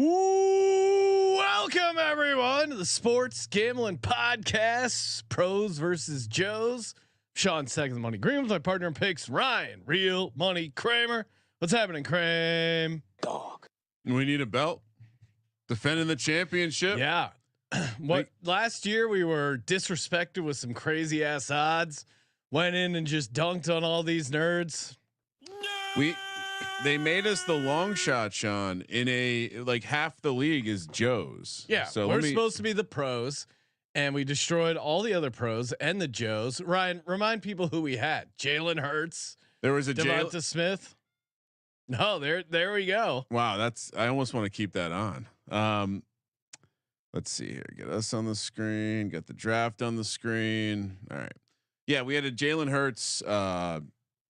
Welcome everyone to the Sports Gambling Podcast, Pros versus Joes. Sean Second Money Green with my partner in picks, Ryan Real Money Kramer. What's happening, Kramer? Dog. We need a belt. Defending the championship. Yeah. Last year we were disrespected with some crazy ass odds. Went in and just dunked on all these nerds. They made us the long shot, Sean, in like half the league is Joes. Yeah. So we're supposed to be the pros, and we destroyed all the other pros and the Joes. Ryan, remind people who we had. Jalen Hurts. There was a Devonta Smith. No, there we go. Wow, I almost want to keep that on. Let's see here. Get us on the screen. Get the draft on the screen. All right. Yeah, we had a Jalen Hurts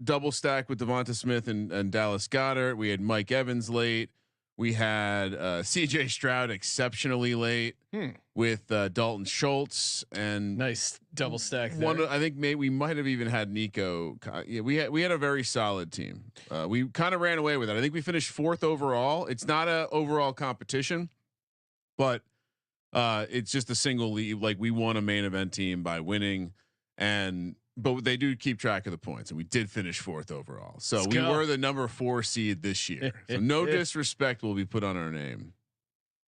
double stack with Devonta Smith and Dallas Goedert. We had Mike Evans late. We had CJ Stroud exceptionally late with Dalton Schultz and nice double stack there. I think maybe we might have even had Nico. Yeah, we had a very solid team. We kind of ran away with it. I think we finished 4th overall. It's not a overall competition, but it's just a single league. Like we won a main event team by winning, but they do keep track of the points, and we did finich 4th overall. So we were the number 4 seed this year. So no disrespect will be put on our name.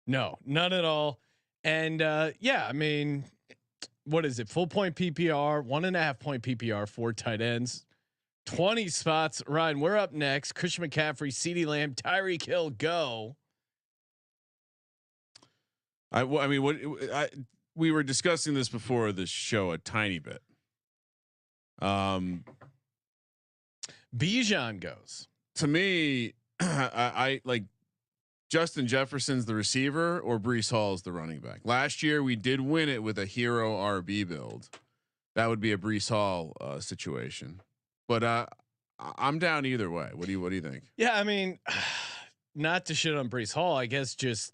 No, none at all. And yeah, I mean, what is it? Full point PPR, 1.5 point PPR, 4 tight ends, 20 spots. Ryan, we're up next. Christian McCaffrey, CeeDee Lamb, Tyreek Hill, go. We were discussing this before the show a tiny bit. Bijan goes. To me, I like Justin Jefferson's the receiver or Breece Hall's the running back. Last year we did win it with a hero RB build. That would be a Breece Hall situation. But I'm down either way. What do you think? Yeah, I mean, not to shit on Breece Hall, I guess just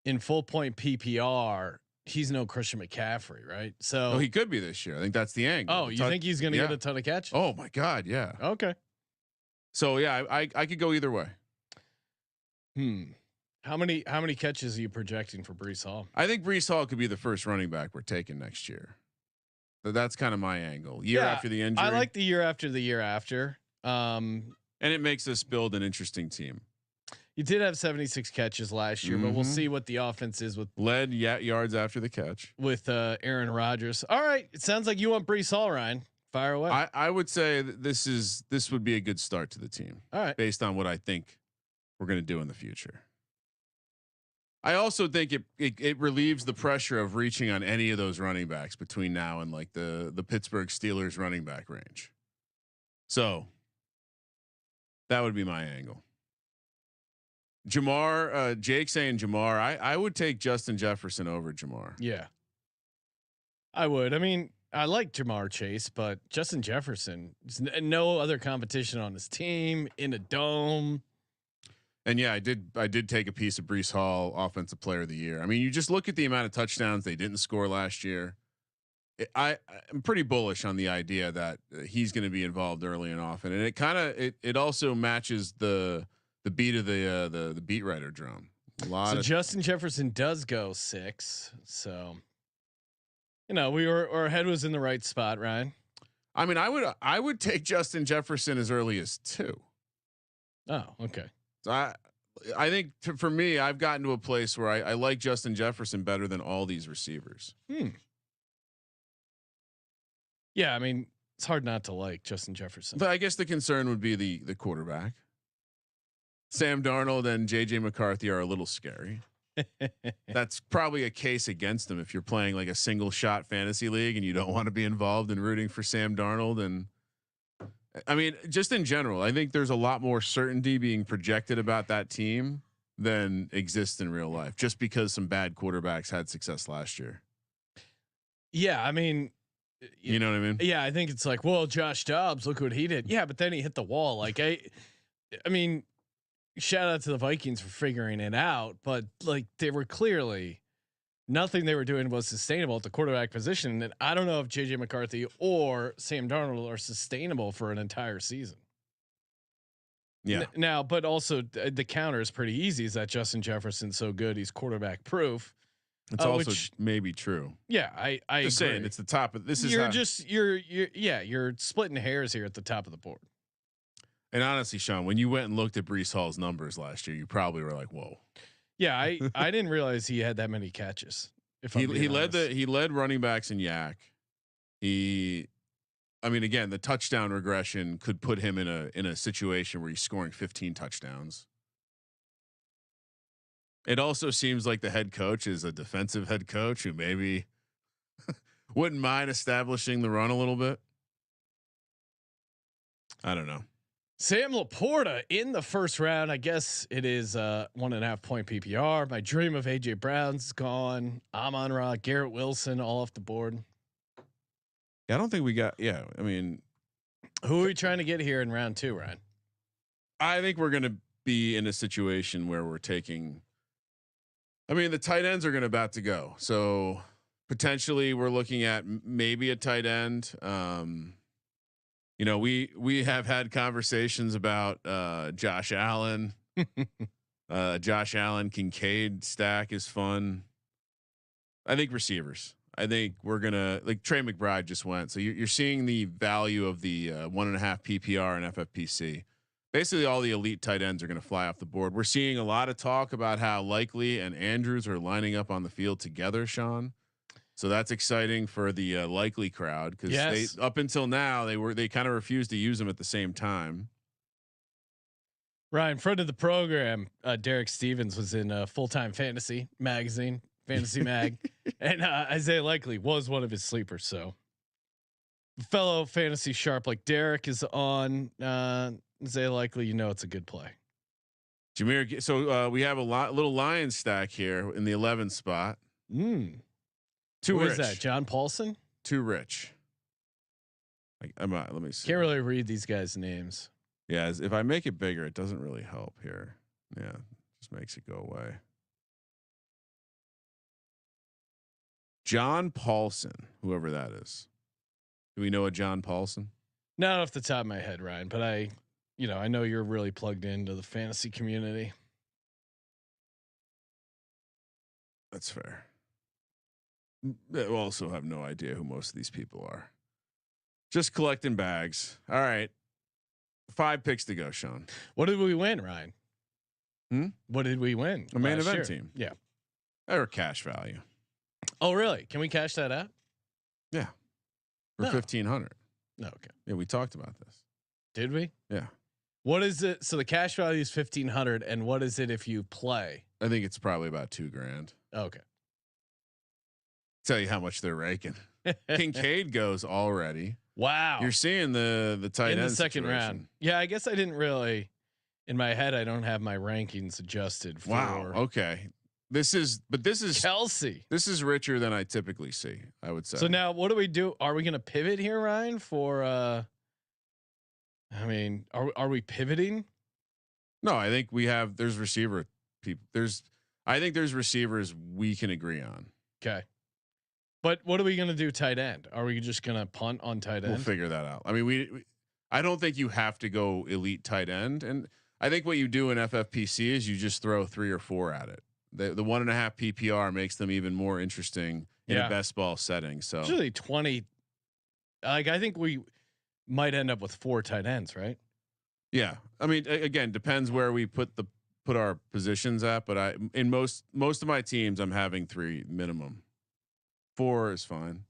in full point PPR, he's no Christian McCaffrey, right? So he could be this year. I think that's the angle. Oh, you think he's going to get a ton of catches? Oh my God, yeah. Okay. So yeah, I could go either way. How many catches are you projecting for Breece Hall? I think Breece Hall could be the first running back we're taking next year. That's kind of my angle. Year after the injury. I like the year after the year after. And it makes us build an interesting team. You did have 76 catches last year, but we'll see what the offense is with led yards after the catch with Aaron Rodgers. All right, it sounds like you want Breece Hall, Ryan. Fire away. I would say that this would be a good start to the team. All right, based on what I think we're going to do in the future. I also think it relieves the pressure of reaching on any of those running backs between now and like the Pittsburgh Steelers running back range. So that would be my angle. Jamar, Jake saying Jamar. I would take Justin Jefferson over Jamar. Yeah, I would. I mean, I like Jamar Chase, but Justin Jefferson, no other competition on his team in a dome. And yeah, I did take a piece of Breece Hall, offensive player of the year. I mean, you just look at the amount of touchdowns they didn't score last year. I'm pretty bullish on the idea that he's going to be involved early and often, and it also matches the beat of the beat writer drum. Justin Jefferson does go 6. So, our head was in the right spot, Ryan. I mean, I would take Justin Jefferson as early as 2. Oh, okay. So I think for me, I've gotten to a place where I like Justin Jefferson better than all these receivers. Yeah, I mean, it's hard not to like Justin Jefferson. But I guess the concern would be the quarterback. Sam Darnold and JJ McCarthy are a little scary. That's probably a case against them if you're playing like a single shot fantasy league and you don't want to be involved in rooting for Sam Darnold. And I mean, just in general, I think there's a lot more certainty being projected about that team than exists in real life, just because some bad quarterbacks had success last year. Yeah, I mean, you know what I mean? Yeah, I think it's like, well, Josh Dobbs, look what he did. Yeah, but then he hit the wall. Like I mean, shout out to the Vikings for figuring it out, but like they were clearly nothing they were doing was sustainable at the quarterback position. And I don't know if JJ McCarthy or Sam Darnold are sustainable for an entire season. Yeah. Now, but also the counter is pretty easy. Is that Justin Jefferson's so good? He's quarterback proof. It's also maybe true. Yeah, I just agree. saying it's the top of this. You're splitting hairs here at the top of the board. And honestly, Sean, when you went and looked at Breece Hall's numbers last year, you probably were like, "Whoa." Yeah, I didn't realize he had that many catches. If he led running backs in yak. I mean, again, the touchdown regression could put him in a situation where he's scoring 15 touchdowns. It also seems like the head coach is a defensive head coach who maybe wouldn't mind establishing the run a little bit. I don't know. Sam Laporta in the first round. I guess it is 1.5 point PPR. My dream of AJ Brown's gone. Amon-Ra, Garrett Wilson, all off the board. I don't think we got. Yeah, I mean, who are we trying to get here in round 2, Ryan? I think we're going to be in a situation where we're taking. I mean, the tight ends are going to about to go, so potentially we're looking at maybe a tight end. You know, we have had conversations about Josh Allen. Josh Allen Kincaid stack is fun. I think receivers. I think we're gonna like Trey McBride just went. So you're seeing the value of the 1.5 PPR and FFPC. Basically, all the elite tight ends are going to fly off the board. We're seeing a lot of talk about how Likely and Andrews are lining up on the field together, Sean. So that's exciting for the Likely crowd because they up until now they kind of refused to use them at the same time. Ryan, friend of the program, Derek Stevens was in Full Time Fantasy magazine, Fantasy Mag, and Isaiah Likely was one of his sleepers. So, fellow fantasy sharp like Derek is on Isaiah Likely. You know it's a good play. Jameer, so we have a little Lions stack here in the 11th spot. Who is that? John Paulson? Too rich. Let me see. Can't really read these guys' names. Yeah, if I make it bigger, it doesn't really help here. Yeah, just makes it go away. John Paulson, whoever that is. Do we know a John Paulson? Not off the top of my head, Ryan, but I know you're really plugged into the fantasy community. That's fair. I also have no idea who most of these people are. Just collecting bags. All right. 5 picks to go, Sean. What did we win, Ryan? What did we win? A main event team. Yeah. Or cash value. Oh, really? Can we cash that out? Yeah. For 1,500. No. Okay. Yeah, we talked about this. Did we? Yeah. What is it? So the cash value is 1,500, and what is it if you play? I think it's probably about $2,000. Okay. Tell you how much they're raking. Kincaid goes already. Wow. You're seeing the tight end in the second situation. round. Yeah, I guess I didn't really. In my head, I don't have my rankings adjusted. Wow. Okay. This is Kelsey. This is richer than I typically see, I would say. So now what do we do? Are we going to pivot here, Ryan, for I mean, are we pivoting? No, I think there's receiver people. I think there's receivers we can agree on. Okay. But what are we going to do tight end? Are we just going to punt on tight end? We'll figure that out. I mean, I don't think you have to go elite tight end. And I think what you do in FFPC is you just throw 3 or 4 at it. The 1.5 PPR makes them even more interesting in a best ball setting. So usually 20. Like I think we might end up with 4 tight ends, right? Yeah. I mean, again, depends where we put our positions at, but in most of my teams, I'm having 3 minimum. 4 is fine.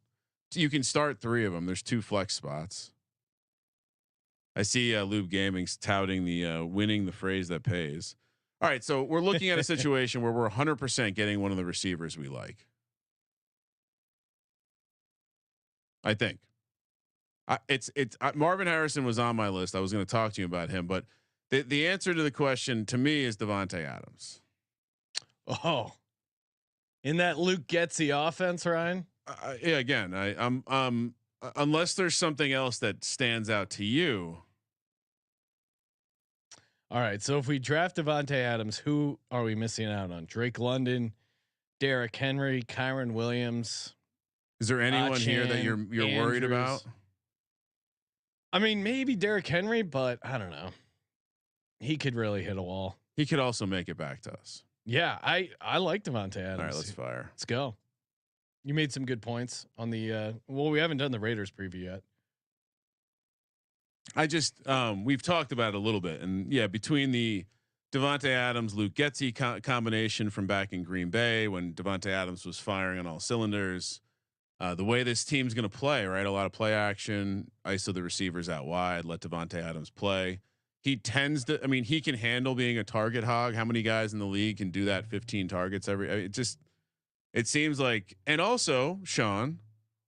So you can start 3 of them. There's 2 flex spots. I see Lube Gaming's touting the winning the phrase that pays. All right, so we're looking at a situation where we're 100% getting one of the receivers we like. I think. Marvin Harrison was on my list. I was going to talk to you about him, but the answer to the question to me is Devontae Adams. Oh, in that Luke Getsy offense, Ryan. Yeah. Again, I'm unless there's something else that stands out to you. All right. So if we draft Devontae Adams, who are we missing out on? Drake London, Derrick Henry, Kyron Williams. Is there anyone here that you're worried about? I mean, maybe Derrick Henry, but I don't know. he could really hit a wall. He could also make it back to us. Yeah, I like Devontae Adams. All right, let's fire. Let's go. You made some good points on the. Well, we haven't done the Raiders preview yet. I just we've talked about it a little bit, and yeah, between the Devontae Adams, Luke Getsy combination from back in Green Bay when Devontae Adams was firing on all cylinders, the way this team's going to play, right? A lot of play action, ISO the receivers out wide, let Devontae Adams play. He tends to, I mean, he can handle being a target hog. How many guys in the league can do that? 15 targets every. I mean, it seems like, and also Sean,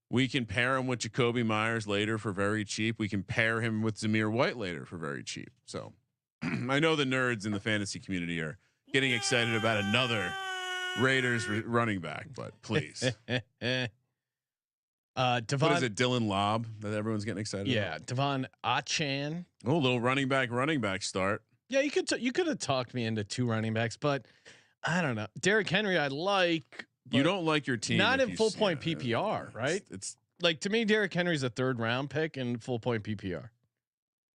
we can pair him with Jacoby Myers later for very cheap. We can pair him with Zamir White later for very cheap. So I know the nerds in the fantasy community are getting excited about another Raiders running back, but please. What is it, Dylan Lobb that everyone's getting excited about? Yeah, Devon Achan. Oh, a little running back start. Yeah, you could have talked me into 2 running backs, but I don't know. Derrick Henry, I like. You don't like your team, not in full point PPR, right? It's like, to me, Derrick Henry's a 3rd round pick in full point PPR.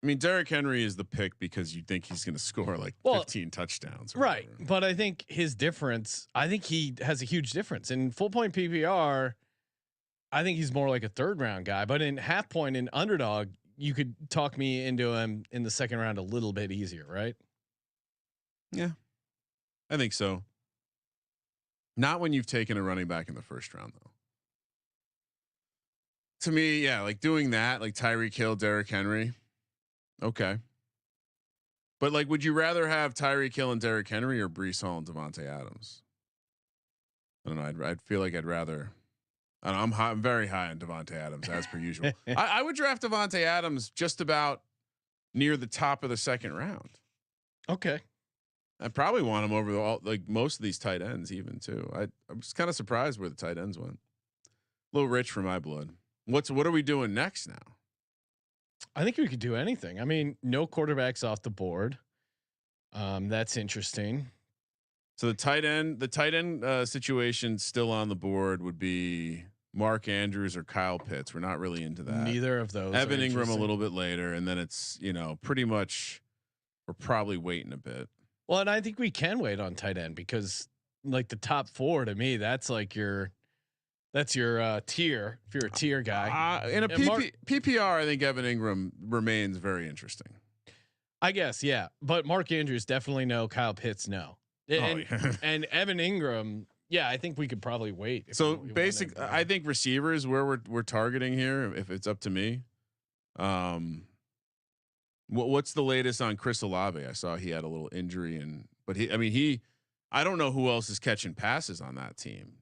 I mean, Derrick Henry is the pick because you think he's going to score like 15 touchdowns, right? But I think his difference. I think he has a huge difference in full point PPR. I think he's more like a 3rd round guy, but in half point and underdog, you could talk me into him in the 2nd round a little bit easier, right? Yeah, I think so. Not when you've taken a running back in the 1st round, though. To me, yeah, like doing that, like Tyreek Hill, Derrick Henry. Okay. But like, would you rather have Tyreek Hill and Derrick Henry or Breece Hall and Devontae Adams? I don't know. I'd feel like I'd rather. I don't know, I'm very high on Devontae Adams as per usual. I would draft Devontae Adams just about near the top of the 2nd round. Okay. I probably want him over like most of these tight ends, even too. I'm just kind of surprised where the tight ends went. A little rich for my blood. What are we doing next now? I think we could do anything. I mean, no quarterbacks off the board. That's interesting. So the tight end situation still on the board would be Mark Andrews or Kyle Pitts. We're not really into that. Neither of those. Evan Ingram a little bit later, and then it's pretty much we're probably waiting a bit. Well, and I think we can wait on tight end because like the top 4 to me, that's like your tier. If you're a tier guy in a PPR, I think Evan Ingram remains very interesting. I guess, yeah, but Mark Andrews definitely no. Kyle Pitts no, and Evan Ingram, yeah, I think we could probably wait. So I think receivers where we're targeting here. If it's up to me, what's the latest on Chris Olave? I saw he had a little injury, but I don't know who else is catching passes on that team.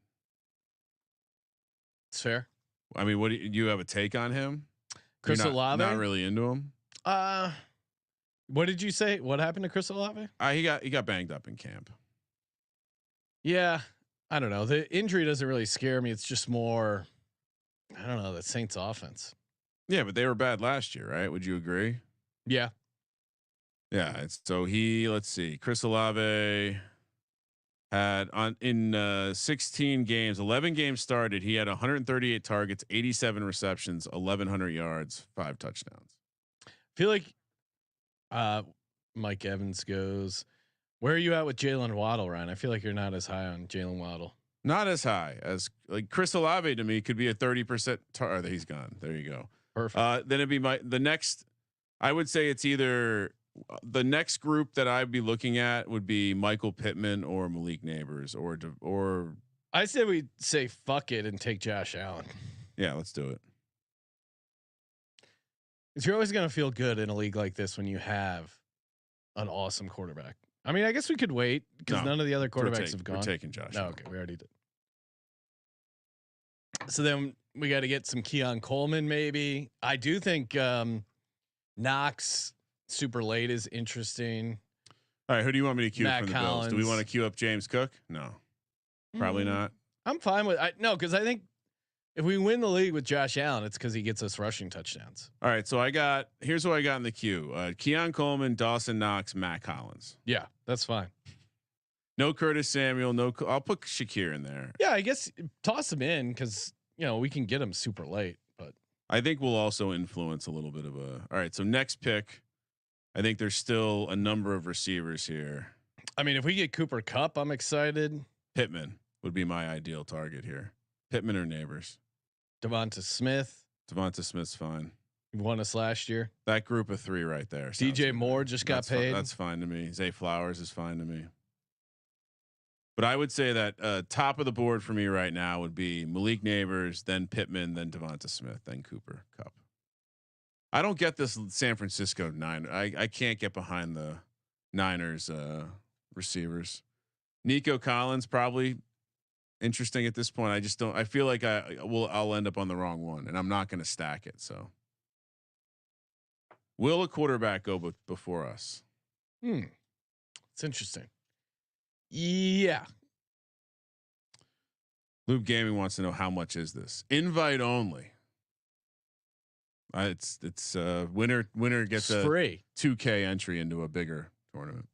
It's fair. I mean, what do you have a take on him? Chris Olave? Not really into him. What did you say? What happened to Chris Olave? He got banged up in camp. Yeah, I don't know. The injury doesn't really scare me. It's just more, I don't know, the Saints offense. Yeah, but they were bad last year, right? Would you agree? Yeah. Yeah. Let's see. Chris Olave had in 16 games, 11 games started. He had 138 targets, 87 receptions, 1,100 yards, 5 touchdowns. I feel like Mike Evans goes. Where are you at with Jalen Waddle, Ryan? I feel like you're not as high on Jalen Waddle. Not as high as like Chris Olave to me could be a 30%. He's gone. There you go. Perfect. Then it'd be the next. I would say it's either the next group that I'd be looking at would be Michael Pittman or Malik Neighbors or I say we say fuck it and take Josh Allen. Yeah, let's do it. Because you're always going to feel good in a league like this when you have an awesome quarterback. I mean, I guess we could wait because none of the other quarterbacks have gone. We're taking Josh. No, okay, we already did. So then we got to get some Keon Coleman, maybe. I do think Knox super late is interesting. All right, who do you want me to cue Matt from the Collins. Bills? Do we want to cue up James Cook? No, probably not. I'm fine with because I think if we win the league with Josh Allen, it's because he gets us rushing touchdowns. All right, so here's what I got in the queue: Keon Coleman, Dawson Knox, Matt Collins. Yeah, that's fine. No Curtis Samuel. No, I'll put Shakir in there. Yeah, I guess toss him in because we can get him super late. But I think we'll also influence a little bit of a. All right, so next pick, I think there's still a number of receivers here. I mean, if we get Cooper Kupp, I'm excited. Pittman would be my ideal target here. Pittman or Neighbors. Devonta Smith. Devonta Smith's fine. He won us last year. That group of 3 right there. DJ Moore just got paid. That's fine to me. Zay Flowers is fine to me. But I would say that top of the board for me right now would be Malik Neighbors, then Pittman, then Devonta Smith, then Cooper Kupp. I don't get this San Francisco Niner. I can't get behind the Niners receivers. Nico Collins probably interesting at this point. I just don't. I feel like I'll end up on the wrong one, and I'm not going to stack it. So, will a quarterback go before us? It's interesting. Yeah. Loop Gaming wants to know how much is this? Invite only. It's winner gets a free 2K entry into a bigger tournament.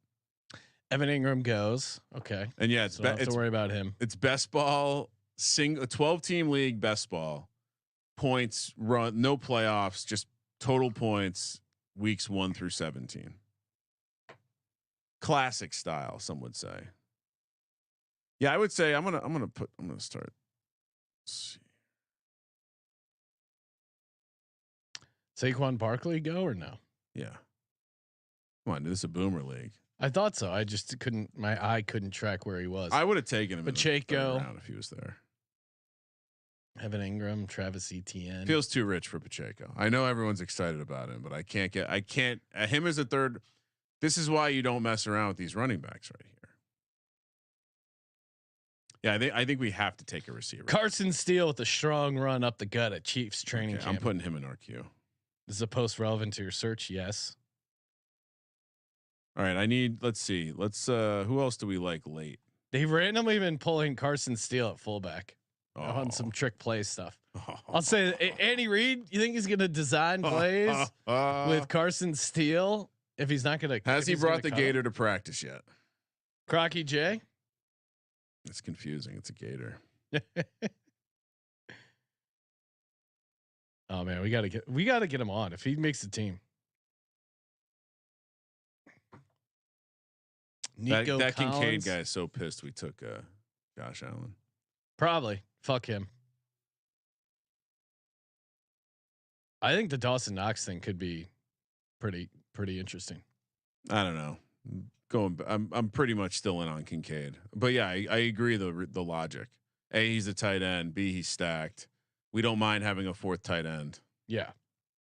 Evan Ingram goes. Okay. And yeah, So I don't have to worry about him. It's best ball, a 12-team league, best ball, points run, no playoffs, just total points, weeks 1 through 17. Classic style, some would say. Yeah, I would say I'm gonna start. Let's see. Saquon Barkley go or no? Yeah. Come on, this is a boomer league. I thought so. I just couldn't. My eye couldn't track where he was. I would have taken him. Pacheco in the round if he was there. Evan Ingram, Travis Etienne. Feels too rich for Pacheco. I know everyone's excited about him, but I can't him as a third. This is why you don't mess around with these running backs right here. Yeah, I think we have to take a receiver. Carson Steele with a strong run up the gut at Chiefs training camp. I'm putting him in our queue. Is the post relevant to your search? Yes. All right, let's see. Who else do we like late? They've randomly been pulling Carson Steele at fullback on some trick play stuff. I'll say Andy Reid, you think he's going to design plays with Carson Steele if he's not going to? Has he brought the Gator to practice yet? Crocky J? It's confusing. It's a Gator. Oh man, we got to get him on if he makes the team. Nico that Collins. Kincaid guy is so pissed we took Josh Allen. Probably. Fuck him. I think the Dawson Knox thing could be pretty interesting. I don't know. I'm pretty much still in on Kincaid, but yeah, I agree the logic. A, he's a tight end. B, he's stacked. We don't mind having a 4th tight end. Yeah,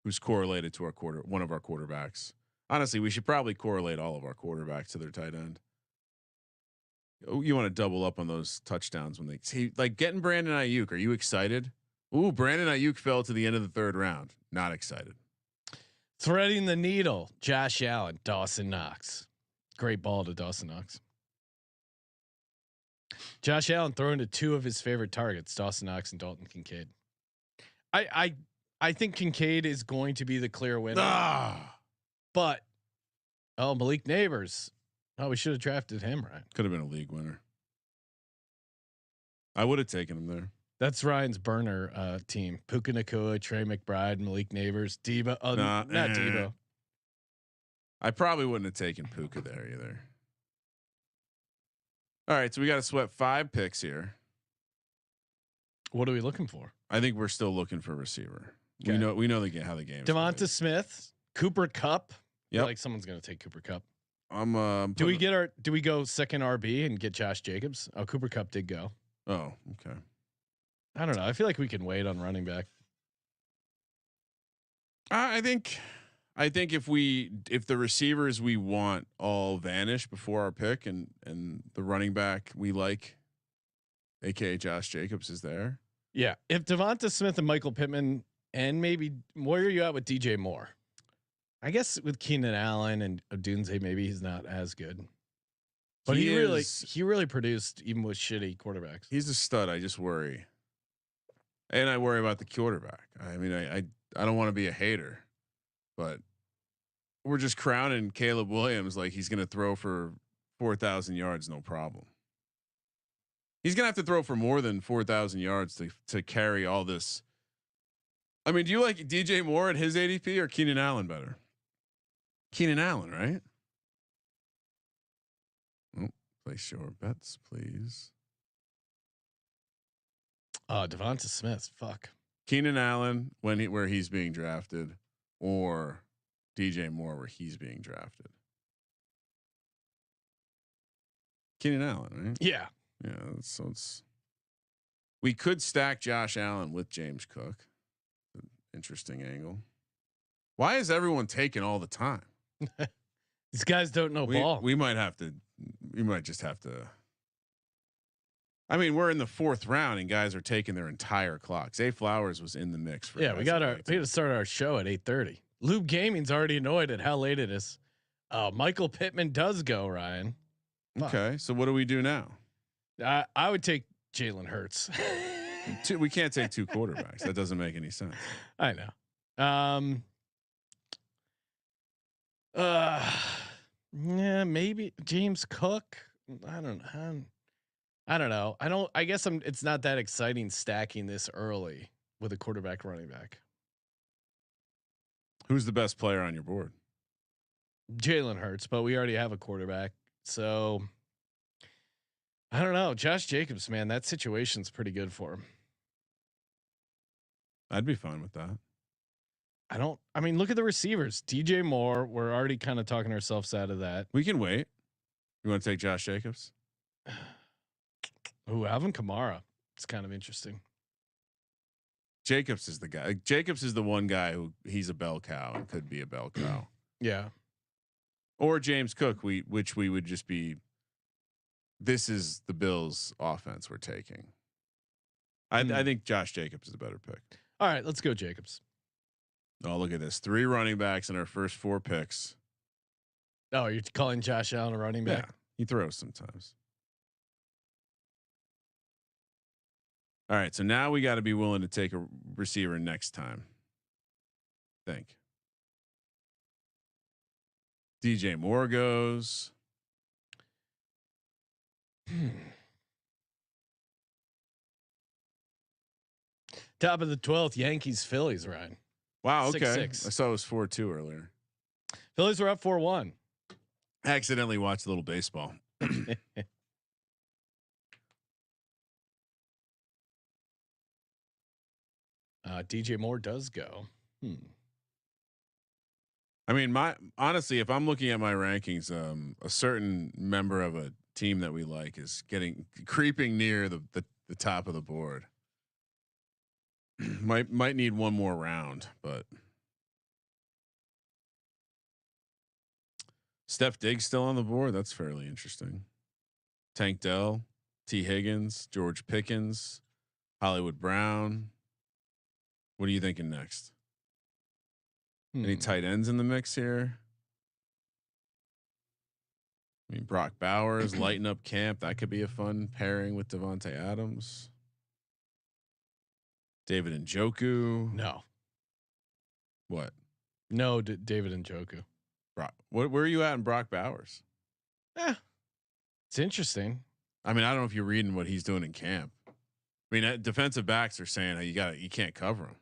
who's correlated to one of our quarterbacks. Honestly, we should probably correlate all of our quarterbacks to their tight end. You want to double up on those touchdowns when they see, like getting Brandon Ayuk. Are you excited? Ooh, Brandon Ayuk fell to the end of the 3rd round. Not excited. Threading the needle. Josh Allen, Dawson Knox. Great ball to Dawson Knox. Josh Allen throwing to 2 of his favorite targets, Dawson Knox and Dalton Kincaid. I think Kincaid is going to be the clear winner. But Malik Neighbors. Oh, we should have drafted him, right? Could have been a league winner. I would have taken him there. That's Ryan's burner team. Puka Nacua, Trey McBride, Malik Neighbors, Debo. Not Debo. I probably wouldn't have taken Puka there either. All right, so we got to sweat 5 picks here. What are we looking for? I think we're still looking for a receiver. Okay. We know how the game. Devonta Smith, Cooper Kupp. Yeah, like someone's gonna take Cooper Kupp. Do we go second RB and get Josh Jacobs? Oh, Cooper Kupp did go. Oh, okay. I don't know. I feel like we can wait on running back. I think if the receivers we want all vanish before our pick and the running back we like, aka Josh Jacobs, is there. Yeah. If Devonta Smith and Michael Pittman and maybe where are you at with DJ Moore? I guess with Keenan Allen and Odunze, maybe he's not as good. But he really produced even with shitty quarterbacks. He's a stud. I just worry. And I worry about the quarterback. I mean, I don't want to be a hater, but we're just crowning Caleb Williams like he's going to throw for 4,000 yards, no problem. He's going to have to throw for more than 4,000 yards to carry all this. I mean, do you like DJ Moore at his ADP or Keenan Allen better? Keenan Allen, right? Oh, place your bets, please. Devonta Smith. Fuck. Keenan Allen where he's being drafted, or DJ Moore where he's being drafted. Keenan Allen, right? Yeah. Yeah. So we could stack Josh Allen with James Cook. Interesting angle. Why is everyone taking all the time? These guys don't know ball. We might have to. We might just have to. I mean, we're in the 4th round and guys are taking their entire clock. Zay Flowers was in the mix for. Yeah, we got to start our show at 8:30. Lube Gaming's already annoyed at how late it is. Michael Pittman does go, Ryan. Okay, so what do we do now? I would take Jalen Hurts. We can't take 2 quarterbacks. That doesn't make any sense. I know. Yeah, maybe James Cook. I don't know. I guess it's not that exciting stacking this early with a quarterback running back. Who's the best player on your board? Jalen Hurts, but we already have a quarterback. So I don't know. Josh Jacobs, man, that situation's pretty good for him. I'd be fine with that. I mean, look at the receivers. DJ Moore. We're already kind of talking ourselves out of that. We can wait. You want to take Josh Jacobs? Ooh, Alvin Kamara. It's kind of interesting. Jacobs is the guy. Jacobs is the one guy who he's a bell cow and could be a bell cow. Yeah. Or James Cook, which we would just be. This is the Bills' offense we're taking. I think Josh Jacobs is a better pick. All right, let's go Jacobs. Oh, look at this. 3 running backs in our first 4 picks. Oh, you're calling Josh Allen a running back? Yeah, he throws sometimes. All right, so now we got to be willing to take a receiver next time. Think. DJ Moore goes. Top of the 12th, Yankees, Phillies, Ryan. Wow. Okay. 6-6. I saw it was 4-2 earlier. Phillies were up 4-1. I accidentally watched a little baseball. DJ Moore does go. I mean, honestly, if I'm looking at my rankings, a certain member of a team that we like is creeping near the top of the board. might need one more round, but Steph Diggs still on the board. That's fairly interesting. Tank Dell, T Higgins, George Pickens, Hollywood Brown. What are you thinking next? Any tight ends in the mix here? I mean, Brock Bowers lighting up camp. That could be a fun pairing with Devontae Adams. David Njoku. No. What? No, David Njoku. Brock. Where are you at in Brock Bowers? It's interesting. I mean, I don't know if you're reading what he's doing in camp. I mean, defensive backs are saying you can't cover him.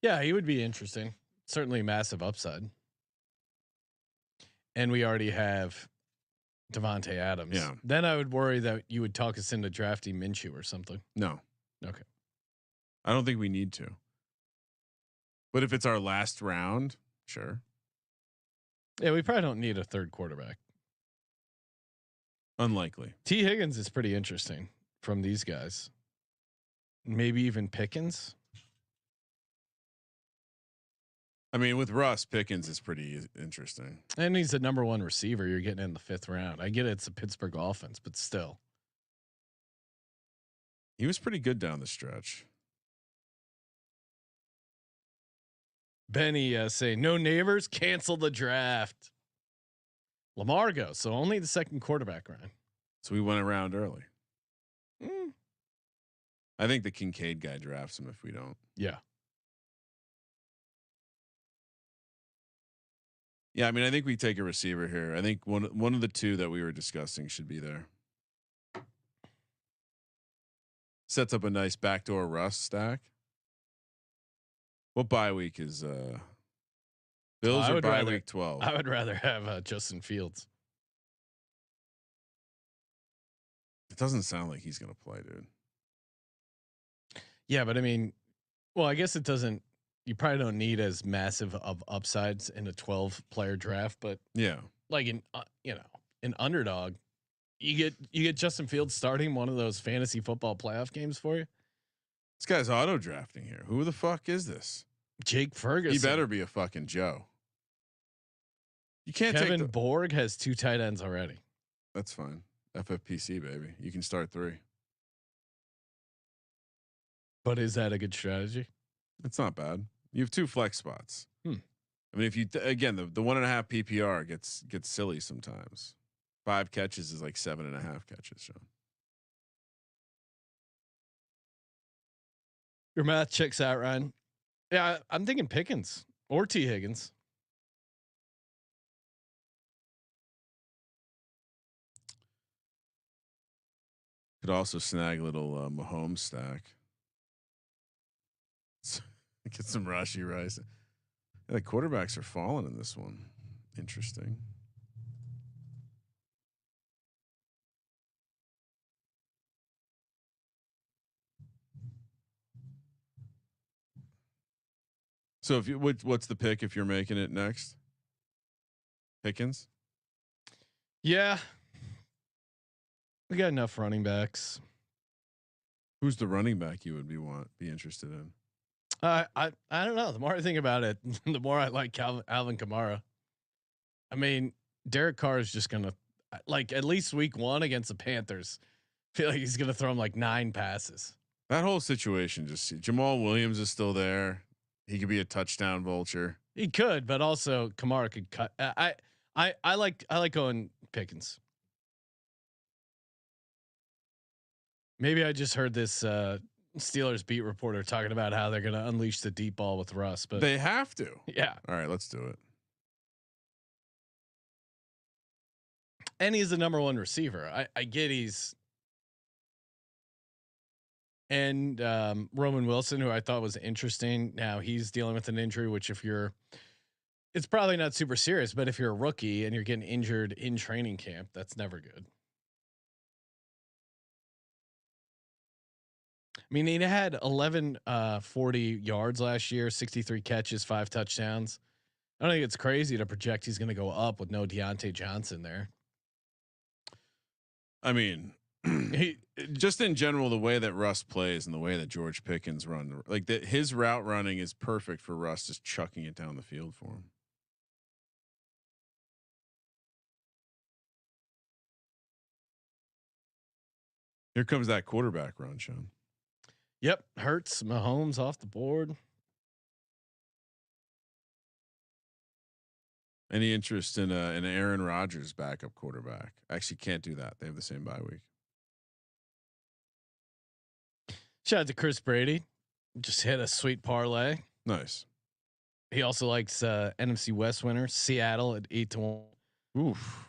Yeah, he would be interesting. Certainly massive upside. And we already have Devontae Adams. Yeah. Then I would worry that you would talk us into drafting Minshew or something. No. Okay. I don't think we need to. But if it's our last round, sure. Yeah, we probably don't need a third quarterback. Unlikely. T Higgins is pretty interesting from these guys. Maybe even Pickens. I mean, with Russ, Pickens is pretty interesting. And he's the number 1 receiver. You're getting in the 5th round. I get it's a Pittsburgh offense, but still. He was pretty good down the stretch. Benny say no neighbors, cancel the draft. Lamar goes, so only the 2nd quarterback round. So we went around early. I think the Kincaid guy drafts him if we don't. Yeah. Yeah, I mean, I think we take a receiver here. I think one of the 2 that we were discussing should be there. Sets up a nice backdoor Russ stack. What bye week is Bills are bye week 12. I would rather have Justin Fields. It doesn't sound like he's going to play, dude. Yeah, but I mean, well, I guess it doesn't. You probably don't need as massive of upsides in a 12-player draft, but yeah, like in an underdog, you get Justin Fields starting one of those fantasy football playoff games for you. This guy's auto drafting here. Who the fuck is this? Jake Ferguson. He better be a fucking Joe. You can't Kevin take Borg has 2 tight ends already. That's fine. FFPC, baby. You can start 3. But is that a good strategy? It's not bad. You have 2 flex spots. I mean, if you again the 1.5 PPR gets silly sometimes. 5 catches is like 7.5 catches. Sean. Your math checks out, Ryan. Yeah, I'm thinking Pickens or T. Higgins. Could also snag a little Mahomes stack. Get some Rashi Rice. Yeah, the quarterbacks are falling in this one. Interesting. So if you what's the pick if you're making it next? Pickens? Yeah. We got enough running backs. Who's the running back you would be interested in? I don't know. The more I think about it, the more I like Alvin Kamara. I mean, Derek Carr is just gonna like at least week 1 against the Panthers. Feel like he's gonna throw him like 9 passes. That whole situation Jamal Williams is still there. He could be a touchdown vulture. He could, but also Kamara could cut. I like going Pickens. Maybe I just heard this Steelers beat reporter talking about how they're going to unleash the deep ball with Russ, but they have to. Yeah. All right, let's do it. And he's the number 1 receiver. I get he's. And Roman Wilson, who I thought was interesting. Now he's dealing with an injury, which it's probably not super serious, but if you're a rookie and you're getting injured in training camp, that's never good. I mean, he had 40 yards last year, 63 catches, 5 touchdowns. I don't think it's crazy to project he's going to go up with no Deontay Johnson there. I mean, just in general, the way that Russ plays and the way that George Pickens run, like his route running is perfect for Russ, just chucking it down the field for him. Here comes that quarterback run, Sean. Yep, Hurts, Mahomes off the board. Any interest in an Aaron Rodgers backup quarterback? Actually, can't do that. They have the same bye week. Shout out to Chris Brady. Just hit a sweet parlay. Nice. He also likes NFC West winner Seattle at 8-1. Oof.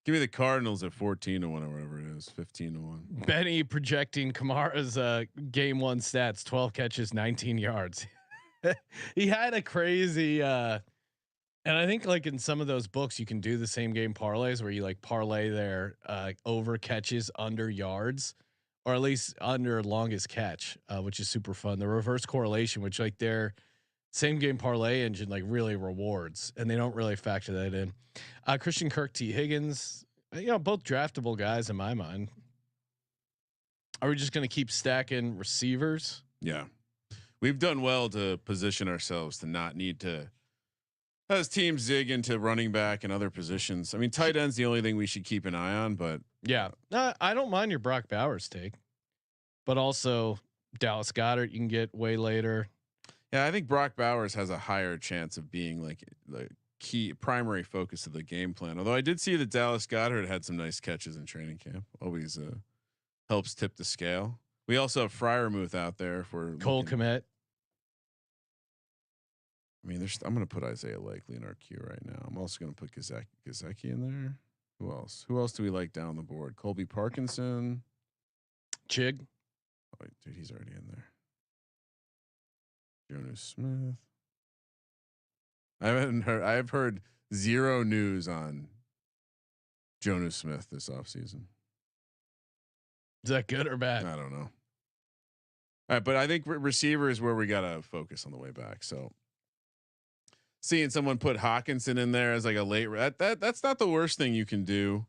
Give me the Cardinals at 14-1 or whatever it is, 15-1. Benny projecting Kamara's game 1 stats: 12 catches, 19 yards. He had a crazy, and I think like in some of those books you can do the same game parlays where you like parlay their over catches under yards, or at least under longest catch, which is super fun. The reverse correlation, which like their same game parlay engine like really rewards, and they don't really factor that in. Christian Kirk, T. Higgins, both draftable guys in my mind. Are we just going to keep stacking receivers? Yeah, we've done well to position ourselves to not need to, as teams zig into running back and other positions. I mean, tight end's the only thing we should keep an eye on, but yeah, I don't mind your Brock Bowers take, but also Dallas Goedert you can get way later. Yeah, I think Brock Bowers has a higher chance of being like the key primary focus of the game plan. Although I did see that Dallas Goedert had some nice catches in training camp. Always helps tip the scale. We also have Freiermuth out there for Cole Kmet. I mean, I'm going to put Isaiah Likely in our queue right now. I'm also going to put Gesicki in there. Who else? Who else do we like down the board? Colby Parkinson. Chig. Oh, dude, he's already in there. Jonas Smith. I've heard zero news on Jonas Smith this offseason. Is that good or bad? I don't know. All right, but I think receiver is where we gotta focus on the way back. So seeing someone put Hawkinson in there as like a late that's not the worst thing you can do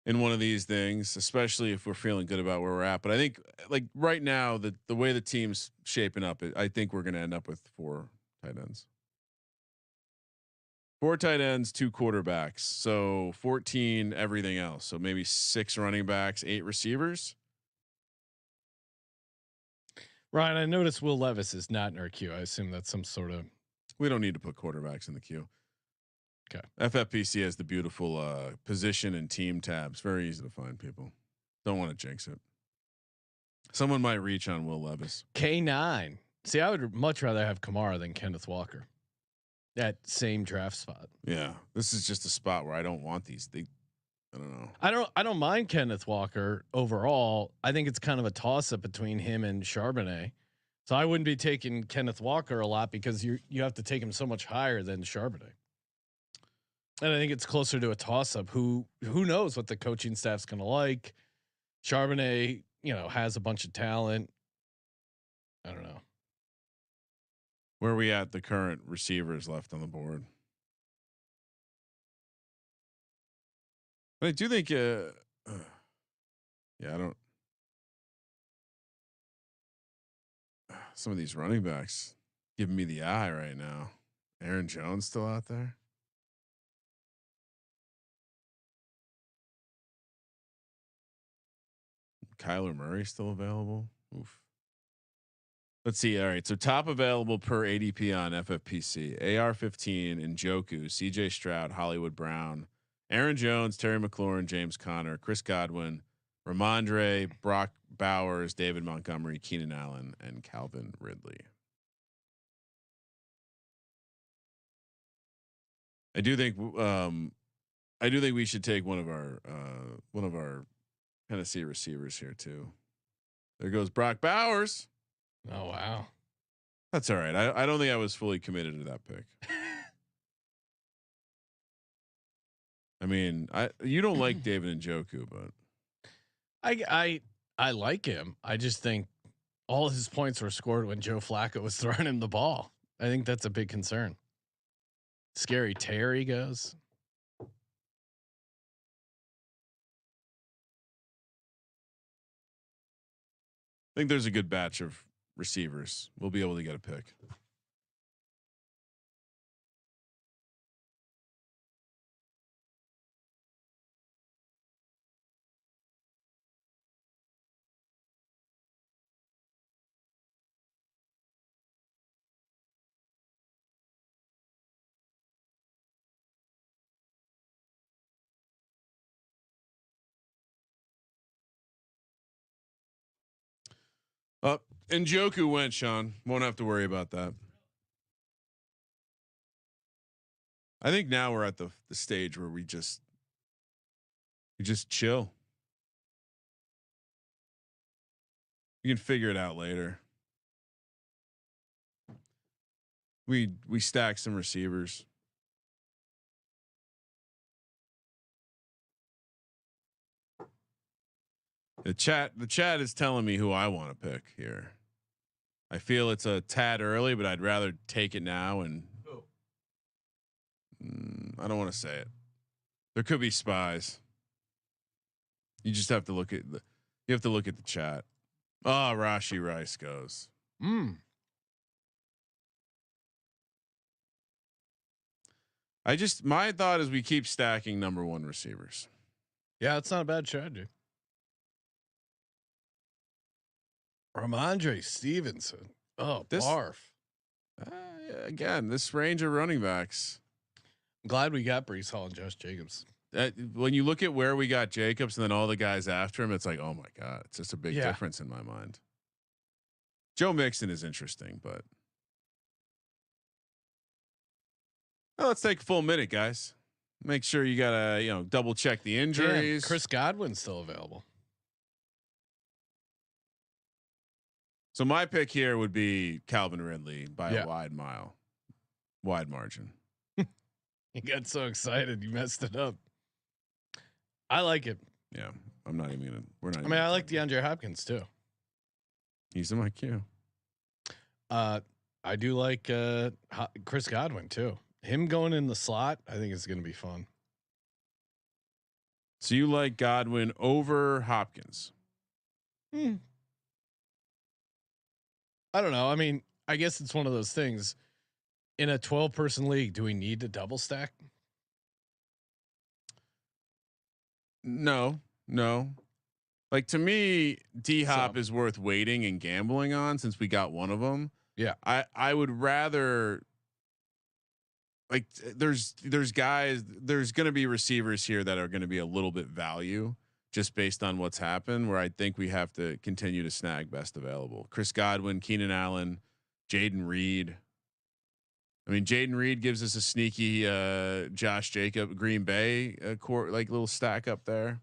in one of these things, especially if we're feeling good about where we're at. But I think like right now, the way the team's shaping up, I think we're gonna end up with 4 tight ends. 4 tight ends, 2 quarterbacks. So 14 everything else. So maybe 6 running backs, 8 receivers. Ryan, I noticed Will Levis is not in our queue. I assume that's some sort of. We don't need to put quarterbacks in the queue. Okay. FFPC has the beautiful position and team tabs. Very easy to find people. Don't want to jinx it. Someone might reach on Will Levis. K9. See, I would much rather have Kamara than Kenneth Walker. That same draft spot. Yeah, this is just a spot where I don't want these. I don't know. I don't mind Kenneth Walker overall. I think it's kind of a toss up between him and Charbonnet. So I wouldn't be taking Kenneth Walker a lot because you have to take him so much higher than Charbonnet. And I think it's closer to a toss up. Who knows what the coaching staff's going to like? Charbonnet, has a bunch of talent. I don't know. Where are we at the current receivers left on the board? But I do think, yeah, I don't. Some of these running backs giving me the eye right now. Aaron Jones still out there. Kyler Murray still available. Oof. Let's see. All right. So top available per ADP on FFPC: AR-15, Njoku, CJ Stroud, Hollywood Brown, Aaron Jones, Terry McLaurin, James Conner, Chris Godwin, Ramondre, Brock Bowers, David Montgomery, Keenan Allen, and Calvin Ridley. I do think we should take one of our Tennessee receivers here too. There goes Brock Bowers. Oh wow, that's all right. I don't think I was fully committed to that pick. I mean, you don't like David Njoku, but I like him. I just think all his points were scored when Joe Flacco was throwing him the ball. I think that's a big concern. Scary Terry goes. I think there's a good batch of receivers. We'll be able to get a pick. Njoku went, Sean. Won't have to worry about that. I think now we're at the stage where we just chill. You can figure it out later. We stack some receivers. The chat is telling me who I want to pick here. I feel it's a tad early, but I'd rather take it now. And I don't want to say it. There could be spies. You just have to look at the chat. Oh, Rashi Rice goes. My thought is we keep stacking number 1 receivers. Yeah, it's not a bad strategy. Ramondre Stevenson. Oh, barf. Again, this range of running backs. I'm glad we got Breece Hall and Josh Jacobs. When you look at where we got Jacobs and then all the guys after him, it's like, oh my God, it's just a big difference in my mind. Joe Mixon is interesting, but let's take a full minute, guys. Make sure you gotta, double check the injuries. Chris Godwin's still available. So my pick here would be Calvin Ridley by a wide margin. You got so excited, you messed it up. I like it. Yeah, I'm not even gonna. We're not. I even mean, I gonna like talk about DeAndre Hopkins too. it. He's in my queue. I do like Chris Godwin too. Him going in the slot, I think it's going to be fun. So you like Godwin over Hopkins? I don't know. I mean, I guess it's one of those things. In a 12-person league, do we need to double stack? No. Like, to me, D Hop So, is worth waiting and gambling on since we got one of them. yeah. I would rather, like, there's guys, there's going to be receivers here that are going to be a little bit value just based on what's happened, where I think we have to continue to snag best available. Chris Godwin, Keenan Allen, Jaden Reed. I mean, Jaden Reed gives us a sneaky Josh Jacob Green Bay court, like, little stack up there.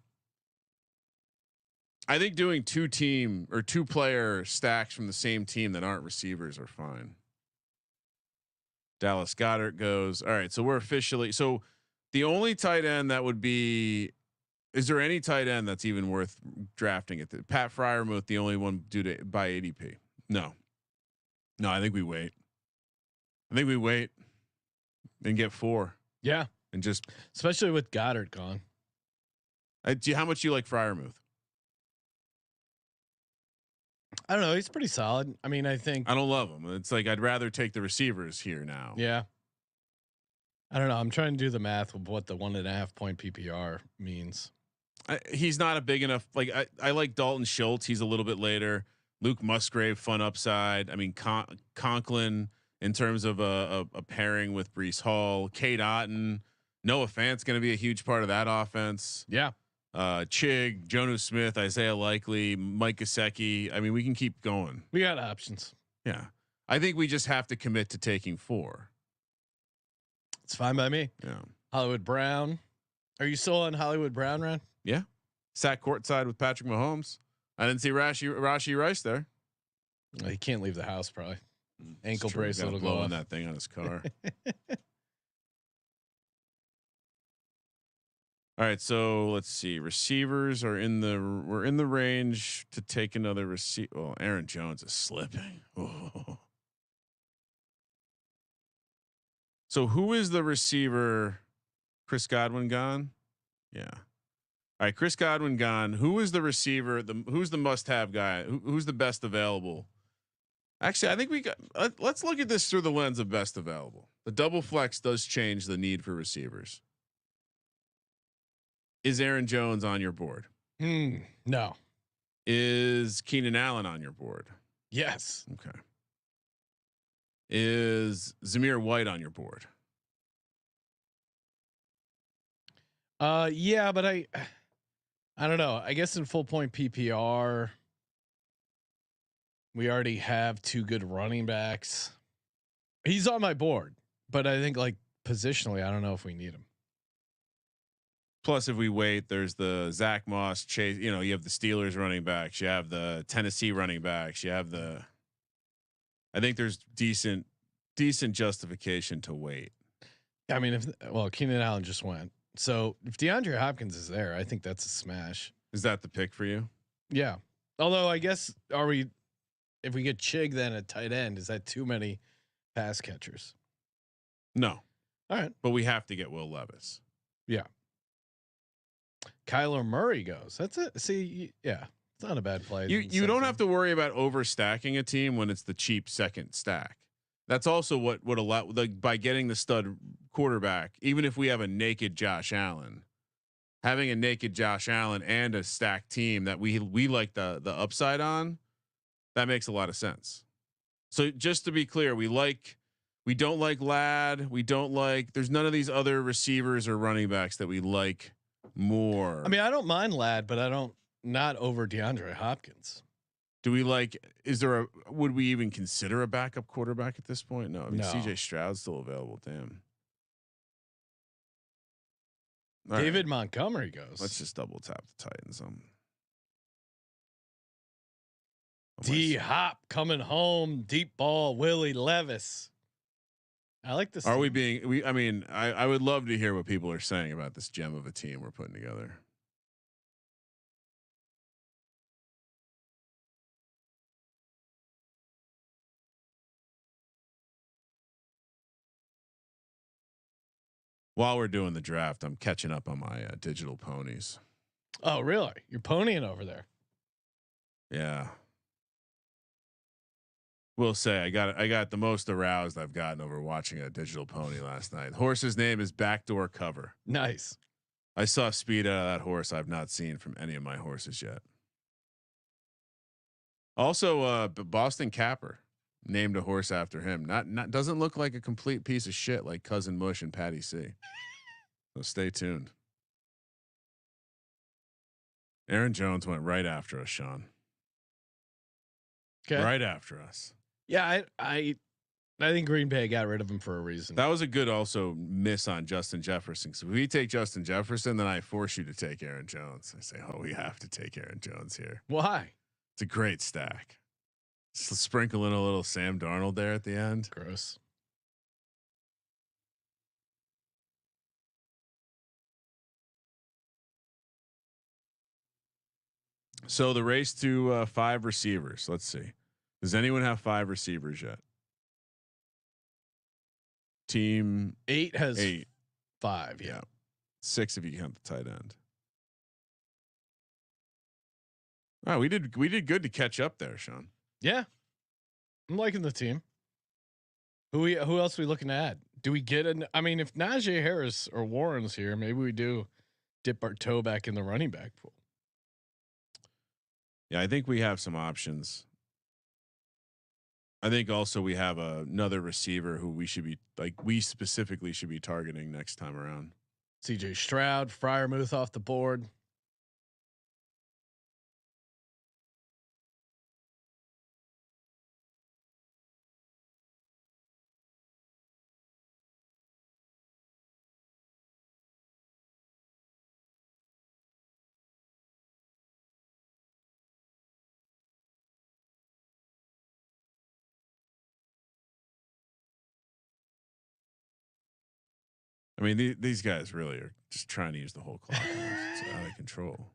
I think doing 2-player stacks from the same team that aren't receivers are fine. Dallas Goedert goes. All right. So we're officially, so the only tight end that would be, is there any tight end that's even worth drafting at Pat Fryermuth, the only one due to by ADP? No, I think we wait. And get 4. Yeah. And just, Especially with Goddard gone. how much do you like Fryermuth? I don't know. He's pretty solid. I mean, I think I don't love him. It's like, I'd rather take the receivers here now. Yeah. I don't know. I'm trying to do the math of what the 1.5 point PPR means. He's not a big enough. Like, I like Dalton Schultz. He's a little bit later. Luke Musgrave, fun upside. I mean, Conklin in terms of a pairing with Breece Hall, Kate Otten, Noah Fant's going to be a huge part of that offense. Yeah. Chig, Jonnu Smith, Isaiah Likely, Mike Gesicki. I mean, we can keep going. We got options. Yeah. I think we just have to commit to taking 4. It's fine by me. Yeah. Hollywood Brown. Are you still on Hollywood Brown, Ron? Yeah. Sat courtside with Patrick Mahomes. I didn't see Rashi Rice there. He can't leave the house probably. Ankle True. bracelet will go blow off. on that thing on his car. All right, so let's see. Receivers are we're in the range to take another receiver. Well, Aaron Jones is slipping. Oh. So who is the receiver? Chris Godwin gone? Yeah. All right, Chris Godwin gone. Who is the receiver? Who's the must-have guy? Who's the best available? Actually, I think we got. Let's look at this through the lens of best available. The double flex does change the need for receivers. Is Aaron Jones on your board? No. Is Keenan Allen on your board? Yes. Okay. Is Zamir White on your board? Yeah, but I don't know. I guess in full point PPR, we already have 2 good running backs. He's on my board, but I think like positionally, I don't know if we need him. Plus, if we wait, there's the Zach Moss chase. You know, you have the Steelers running backs. You have the Tennessee running backs. You have the. I think there's decent justification to wait. I mean, Keenan Allen just went. So if DeAndre Hopkins is there, I think that's a smash. Is that the pick for you? Yeah. Although I guess if we get Chig then at tight end, is that too many pass catchers? No. All right. But we have to get Will Levis. Yeah. Kyler Murray goes. That's it. See, yeah, it's not a bad play. You don't have to worry about overstacking a team when it's the cheap second stack. That's also what would allow, like, by getting the stud quarterback, even if we have a naked Josh Allen, having a naked Josh Allen and a stacked team that we like the upside on, that makes a lot of sense. So just to be clear, we don't like Ladd. There's none of these other receivers or running backs that we like more. I mean, I don't mind Ladd, but I don't not over DeAndre Hopkins. Do we like? Would we even consider a backup quarterback at this point? No. I mean, CJ Stroud's still available. Damn. All David Montgomery goes. Let's just double tap the Titans. D Hop coming home, deep ball, Willie Levis. I like this. Are we being we? I mean, I would love to hear what people are saying about this gem of a team we're putting together. While we're doing the draft, I'm catching up on my digital ponies. Oh, really? You're ponying over there. Yeah. Will say I got the most aroused I've gotten over watching a digital pony last night. Horse's name is Backdoor Cover. Nice. I saw speed out of that horse I've not seen from any of my horses yet. Also, Boston Capper named a horse after him. Not doesn't look like a complete piece of shit like Cousin Mush and Patty C. So stay tuned. Aaron Jones went right after us, Sean. Okay. Right after us. Yeah, I think Green Bay got rid of him for a reason. That was a good also miss on Justin Jefferson. So if we take Justin Jefferson, then I force you to take Aaron Jones. I say, oh, we have to take Aaron Jones here. Why? It's a great stack. Sprinkle in a little Sam Darnold there at the end. Gross. So the race to 5 receivers. Let's see. Does anyone have 5 receivers yet? Team 8 has 8. 5. Yeah. 6 if you count the tight end. Oh, we did good to catch up there, Sean. Yeah. I'm liking the team. Who else are we looking to add? Do we get I mean, if Najee Harris or Warren's here, maybe we do dip our toe back in the running back pool. Yeah, I think we have some options. I think also we have another receiver who we specifically should be targeting next time around. CJ Stroud, Freiermuth off the board. I mean, these guys really are just trying to use the whole clock. It's out of control.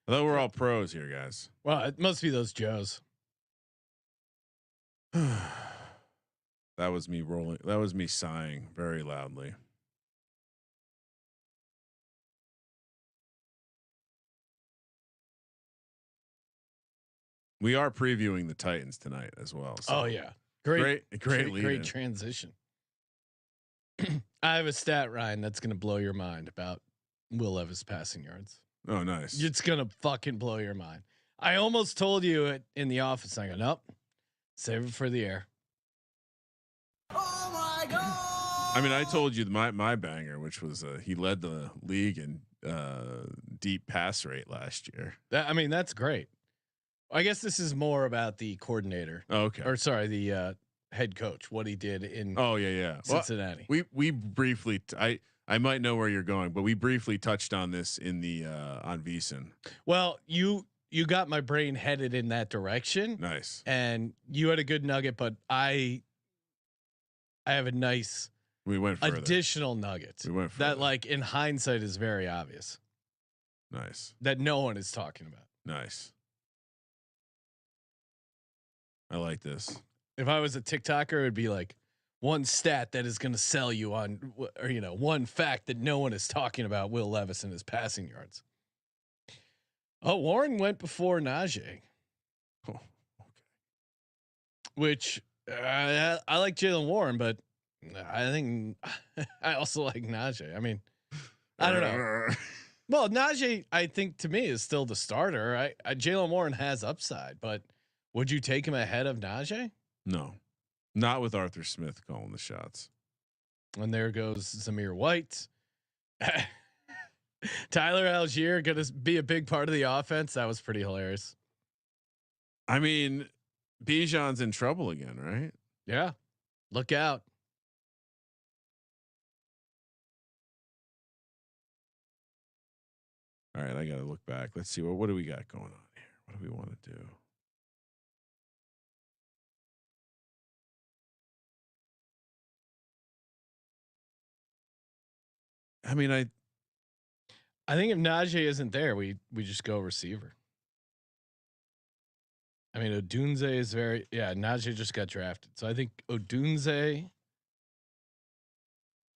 Although we're all pros here, guys. Well, it must be those Joes. That was me rolling. That was me sighing very loudly. We are previewing the Titans tonight as well. So Oh yeah, great lead-in. transition. I have a stat, Ryan, that's gonna blow your mind about Will Levis passing yards. Oh, nice. It's gonna fucking blow your mind. I almost told you it in the office. I go, nope, save it for the air. Oh my god! I mean, I told you my banger, which was he led the league in deep pass rate last year. I mean, that's great. I guess this is more about the coordinator. Oh, okay. Or sorry, the head coach, what he did in Cincinnati. Well, we briefly I might know where you're going, but we briefly touched on this in the on VSiN. Well, you got my brain headed in that direction. Nice. And you had a good nugget, but I have a nice additional nugget. We went further. That, like, in hindsight, is very obvious. Nice. That no one is talking about. Nice. I like this. If I was a TikToker, it would be like one stat that is going to sell you on, or one fact that no one is talking about Will Levis and his passing yards. Oh, Warren went before Najee. Oh, okay. Which I like Jaylen Warren, but I think I also like Najee. I mean, I don't know. Well, Najee, I think to me is still the starter. Jaylen Warren has upside, but would you take him ahead of Najee? No, not with Arthur Smith calling the shots. And there goes Zamir White. Tyler Algier going to be a big part of the offense. That was pretty hilarious. I mean, Bijan's in trouble again, right? Yeah. Look out. All right, I got to look back. Let's see what do we got going on here? What do we want to do? I mean, I think if Najee isn't there, we just go receiver. I mean, Odunze is Najee just got drafted, so I think Odunze,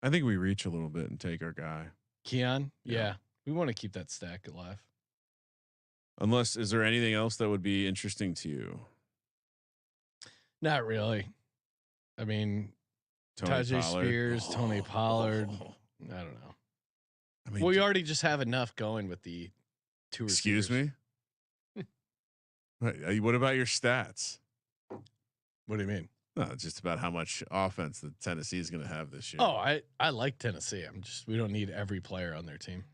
I think we reach a little bit and take our guy. Keon. Yeah. Yeah, we want to keep that stack alive. Unless, is there anything else that would be interesting to you? Not really. I mean, Tajay Spears, Tony Pollard. I don't know. I mean, We already just have enough going with the two receivers. Excuse me. What about your stats? What do you mean? No, just about how much offense that Tennessee is going to have this year. Oh, I like Tennessee. We don't need every player on their team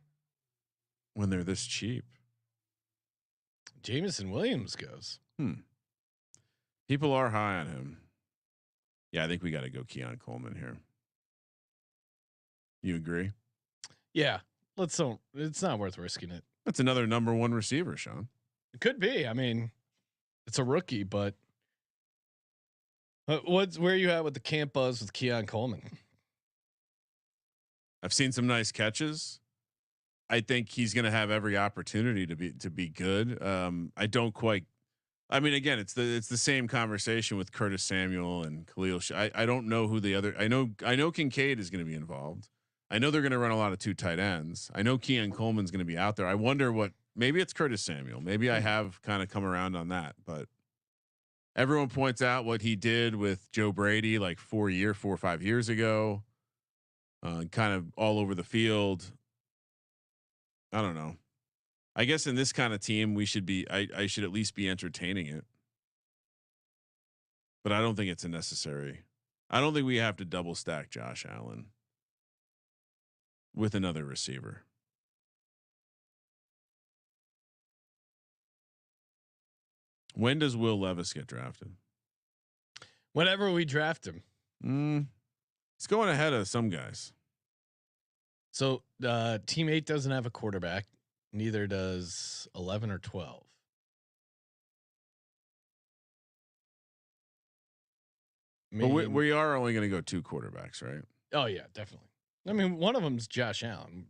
when they're this cheap. Jameson Williams goes. People are high on him. Yeah, I think we got to go Keon Coleman here. You agree? Yeah, let's don't. It's not worth risking it. That's another number one receiver, Sean. It could be. I mean, it's a rookie, but where are you at with the camp buzz with Keon Coleman? I've seen some nice catches. I think he's going to have every opportunity to be good. I don't quite. I mean, again, it's the same conversation with Curtis Samuel and Khalil. I don't know who the other. I know Kincaid is going to be involved. I know they're going to run a lot of 2 tight ends. I know Keon Coleman's going to be out there. I wonder what. Maybe it's Curtis Samuel. Maybe I have kind of come around on that, but everyone points out what he did with Joe Brady like 4 or 5 years ago, kind of all over the field. I don't know. I guess in this kind of team, we should be. I should at least be entertaining it, but I don't think it's a necessary. I don't think we have to double stack Josh Allen with another receiver. When does Will Levis get drafted? Whenever we draft him. He's going ahead of some guys. So team 8 doesn't have a quarterback. Neither does 11 or 12. But we are only going to go 2 quarterbacks, right? Oh yeah, definitely. I mean, one of them's Josh Allen.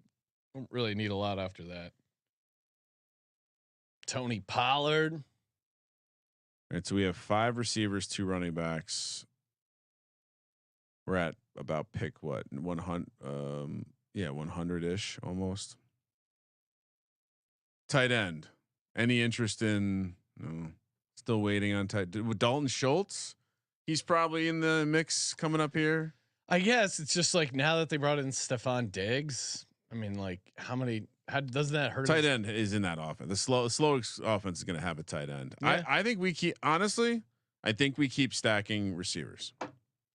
Don't really need a lot after that. Tony Pollard. All right, so we have 5 receivers, 2 running backs. We're at about pick what 100. 100-ish almost. Tight end. Any interest in? No. Still waiting on tight. With Dalton Schultz, he's probably in the mix coming up here. I guess it's just like now that they brought in Stephon Diggs. I mean, like how doesn't that hurt? Tight end is in that offense. The slow offense is going to have a tight end. Yeah. I think we keep honestly. I think we keep stacking receivers.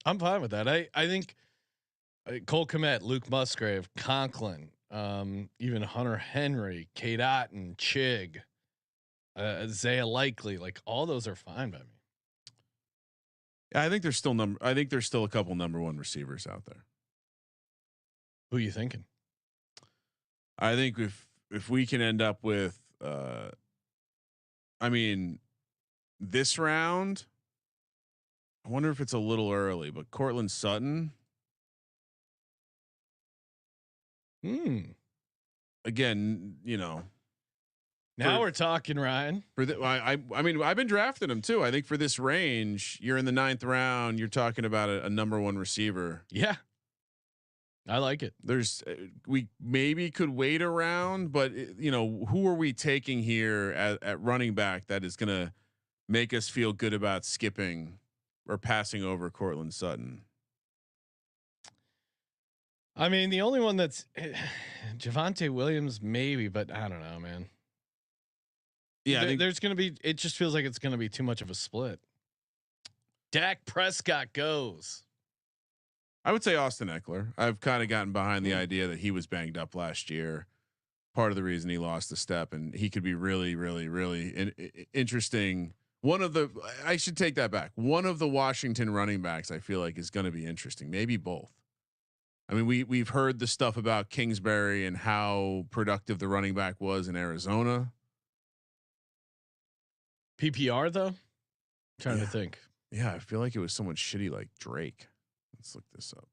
I'm fine with that. I think Cole Kmet, Luke Musgrave, Conklin, even Hunter Henry, Kate Otten, Chig, Isaiah Likely, like all those are fine by me. Yeah, I think there's still a couple number 1 receivers out there. Who are you thinking? I think if we can end up with, I mean, this round, I wonder if it's a little early, but Cortland Sutton. Again, you know. Now we're talking, Ryan. I mean, I've been drafting him too. I think for this range, you're in the 9th round. You're talking about a number 1 receiver. Yeah, I like it. There's we maybe could wait around, but who are we taking here at running back that is going to make us feel good about skipping or passing over Cortland Sutton? I mean, the only one that's Javonte Williams, maybe, but I don't know, man. Yeah, there's going to be. It just feels like it's going to be too much of a split. Dak Prescott goes. I would say Austin Eckler. I've kind of gotten behind the idea that he was banged up last year. Part of the reason he lost a step, and he could be really, really, really interesting. I should take that back. One of the Washington running backs I feel like is going to be interesting. Maybe both. I mean, we've heard the stuff about Kingsbury and how productive the running back was in Arizona. PPR though, I'm trying to think. Yeah, I feel like it was someone shitty like Drake. Let's look this up.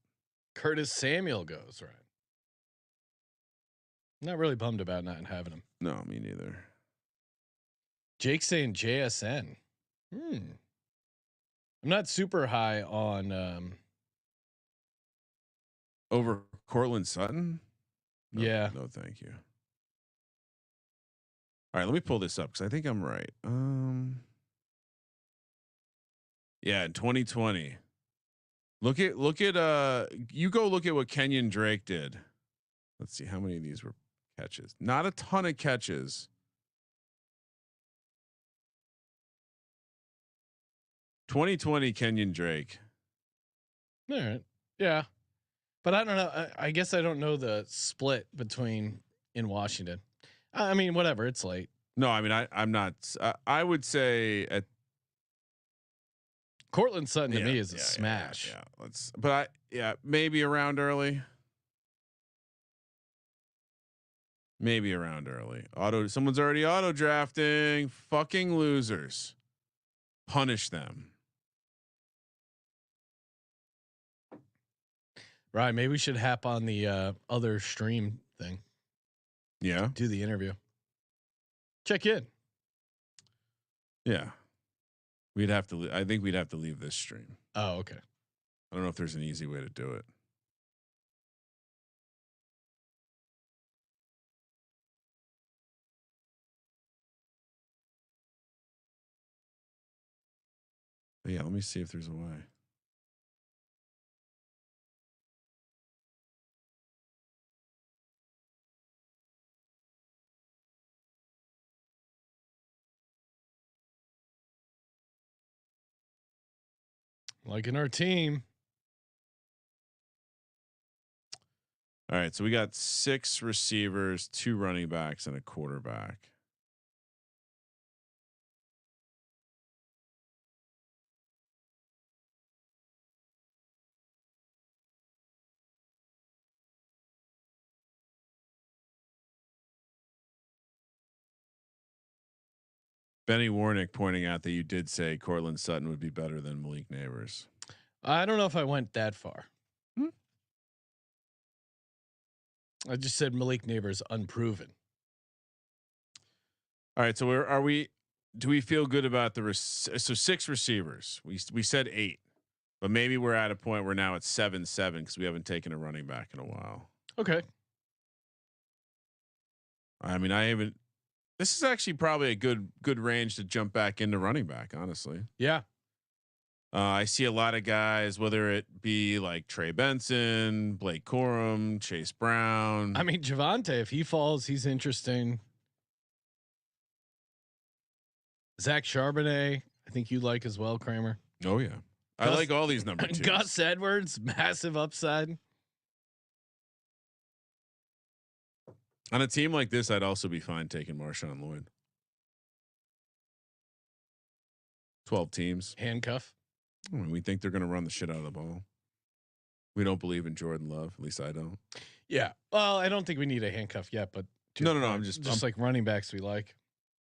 Curtis Samuel goes, right? Not really bummed about not having him. No, me neither. Jake saying JSN. I'm not super high on. Over Cortland Sutton? No, Yeah. No, thank you. All right, let me pull this up because I think I'm right. Yeah, in 2020. Look at you go look at what Kenyon Drake did. Let's see how many of these were catches. Not a ton of catches. 2020 Kenyon Drake. All right. Yeah. But I don't know. I guess I don't know the split between in Washington. I mean, whatever. It's late. No, I mean I'm not. I would say at Cortland Sutton to me is a smash. Yeah, let's. But maybe around early. Maybe around early. Someone's already auto drafting. Fucking losers. Punish them. Right. Maybe we should hop on the other stream thing. Yeah. Do the interview. Check in. Yeah. I think we'd have to leave this stream. Oh, okay. I don't know if there's an easy way to do it. But yeah, let me see if there's a way. Like in our team. All right, so we got 6 receivers, 2 running backs, and a quarterback. Benny Warnick pointing out that you did say Cortland Sutton would be better than Malik Neighbors. I don't know if I went that far. I just said Malik Neighbors unproven. All right, so do we feel good about so 6 receivers? We said 8, but maybe we're at a point where now it's 7-7 because we haven't taken a running back in a while. Okay. I mean, this is actually probably a good range to jump back into running back, honestly. Yeah. I see a lot of guys, whether it be like Trey Benson, Blake Corum, Chase Brown. I mean, Javonte, if he falls, he's interesting. Zach Charbonnet, I think you like as well, Kramer. Oh yeah. I like all these number 2s. Gus Edwards, massive upside. On a team like this, I'd also be fine taking Marshawn Lloyd. 12 teams. Handcuff. I mean, we think they're going to run the shit out of the ball. We don't believe in Jordan Love. At least I don't. Yeah. Well, I don't think we need a handcuff yet, but no. I'm just like running backs we like.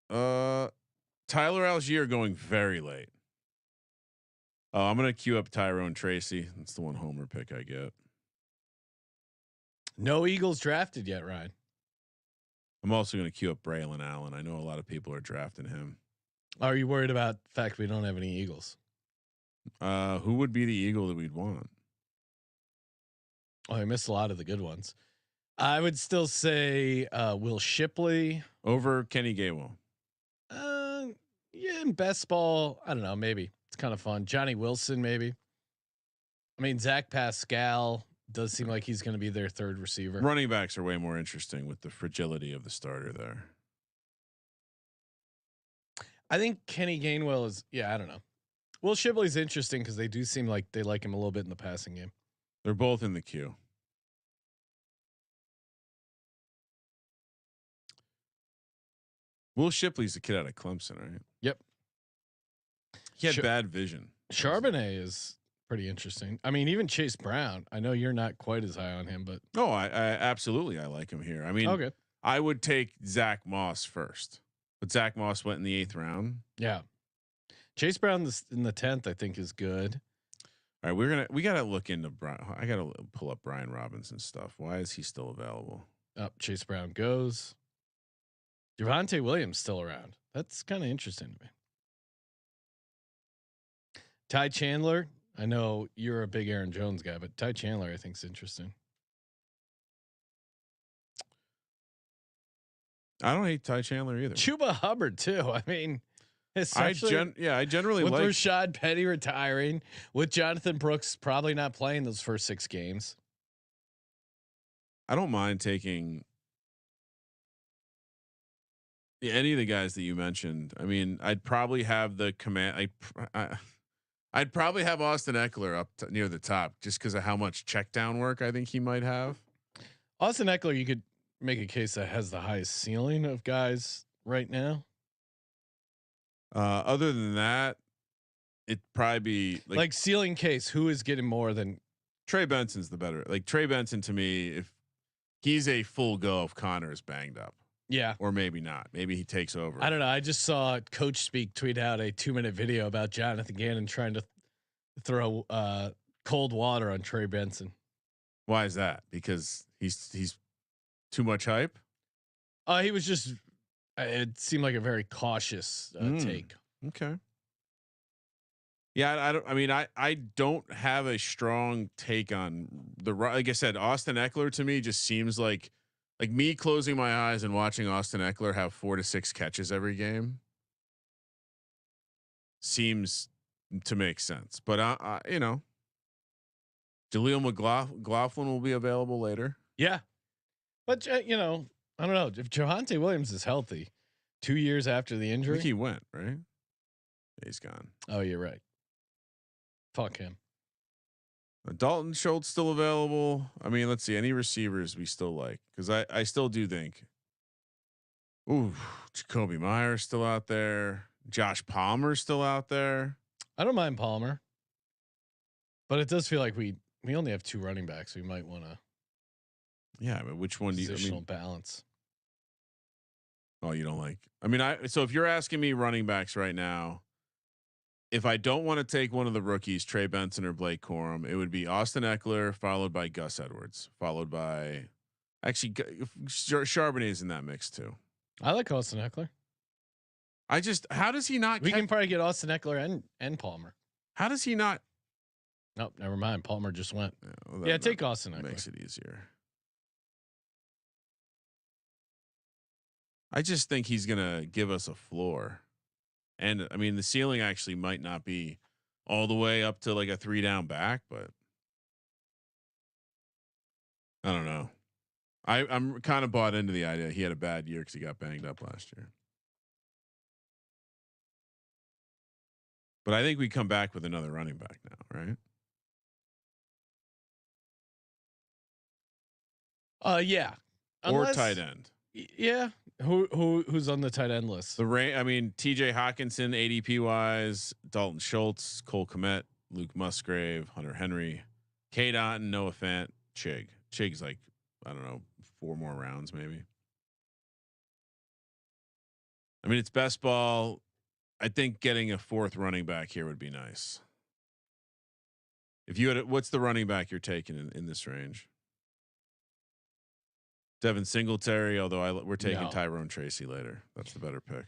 Tyler Algier going very late. Oh, I'm going to queue up Tyrone Tracy. That's the one homer pick I get. No Eagles drafted yet, Ryan. I'm also going to queue up Braylon Allen. I know a lot of people are drafting him. Are you worried about the fact we don't have any Eagles? Who would be the Eagle that we'd want? Oh, I missed a lot of the good ones. I would still say Will Shipley over Kenny Gainwell. Yeah, in best ball, I don't know. Maybe it's kind of fun. Johnny Wilson, maybe. I mean, Zach Pascal does seem like he's going to be their third receiver. Running backs are way more interesting with the fragility of the starter there. I think Kenny Gainwell is. Yeah, I don't know. Will Shipley's interesting because they do seem like they like him a little bit in the passing game. They're both in the queue. Will Shipley's the kid out of Clemson, right? Yep. He had bad vision. Charbonnet is pretty interesting. I mean, even Chase Brown. I know you're not quite as high on him, but no, I absolutely I like him here. I mean, okay. I would take Zach Moss first, but Zach Moss went in the 8th round. Yeah. Chase Brown in the 10th, I think, is good. All right, we gotta look into Brian. I gotta pull up Brian Robinson's stuff. Why is he still available? Chase Brown goes. Javonte Williams still around. That's kind of interesting to me. Ty Chandler. I know you're a big Aaron Jones guy, but Ty Chandler I think is interesting. I don't hate Ty Chandler either. Chuba Hubbard too. I mean, I generally with like Rashad Penny retiring, with Jonathan Brooks probably not playing those first 6 games. I don't mind taking any of the guys that you mentioned. I mean, I'd probably have the command. I'd probably have Austin Eckler up near the top just because of how much check down work I think he might have. Austin Eckler, you could make a case that has the highest ceiling of guys right now. Other than that, it'd probably be like ceiling case. Who is getting more than Trey Benson's the better? Like Trey Benson to me, if he's a full go if Connor is banged up. Yeah. Or maybe not. Maybe he takes over. I don't know. I just saw Coach Speak tweet out a 2-minute video about Jonathan Gannon trying to throw cold water on Trey Benson. Why is that? Because he's too much hype. He was just. It seemed like a very cautious take. Okay. Yeah, I don't. I mean, I don't have a strong take on the. Like I said, Austin Eckler to me just seems like me closing my eyes and watching Austin Eckler have 4 to 6 catches every game seems to make sense. But Jaleel McLaughlin will be available later. Yeah, but I don't know if Javonte Williams is healthy 2 years after the injury. I think he went right. He's gone. Oh, you're right. Fuck him. Dalton Schultz still available. I mean, let's see any receivers we still like because I still do think. Ooh, Jacoby Myers still out there. Josh Palmer still out there. I don't mind Palmer, but it does feel like we only have 2 running backs. We might want to. Yeah, but which one do you? Positional balance. Oh, you don't like? I mean, so if you're asking me running backs right now, if I don't want to take one of the rookies, Trey Benson or Blake Corum, it would be Austin Eckler, followed by Gus Edwards, followed by actually Charbonnet's in that mix too. I like Austin Eckler. How does he not? We can probably get Austin Eckler and Palmer. How does he not? Nope, never mind. Palmer just went. Yeah, take Austin Eckler. Makes it easier. I just think he's gonna give us a floor. And I mean, the ceiling actually might not be all the way up to like a 3 down back, but I don't know. I'm kind of bought into the idea he had a bad year because he got banged up last year. But I think we come back with another running back now, right? Yeah. Or tight end. Yeah. Who's on the tight end list? I mean, TJ Hawkinson, ADP wise, Dalton Schultz, Cole Kmet, Luke Musgrave, Hunter Henry, Cade Otton, Noah Fant, Chig. Chig's like, I don't know, 4 more rounds maybe. I mean, it's best ball. I think getting a 4th running back here would be nice. If you had, what's the running back you're taking in this range? Devin Singletary, although we're taking Tyrone Tracy later. That's the better pick.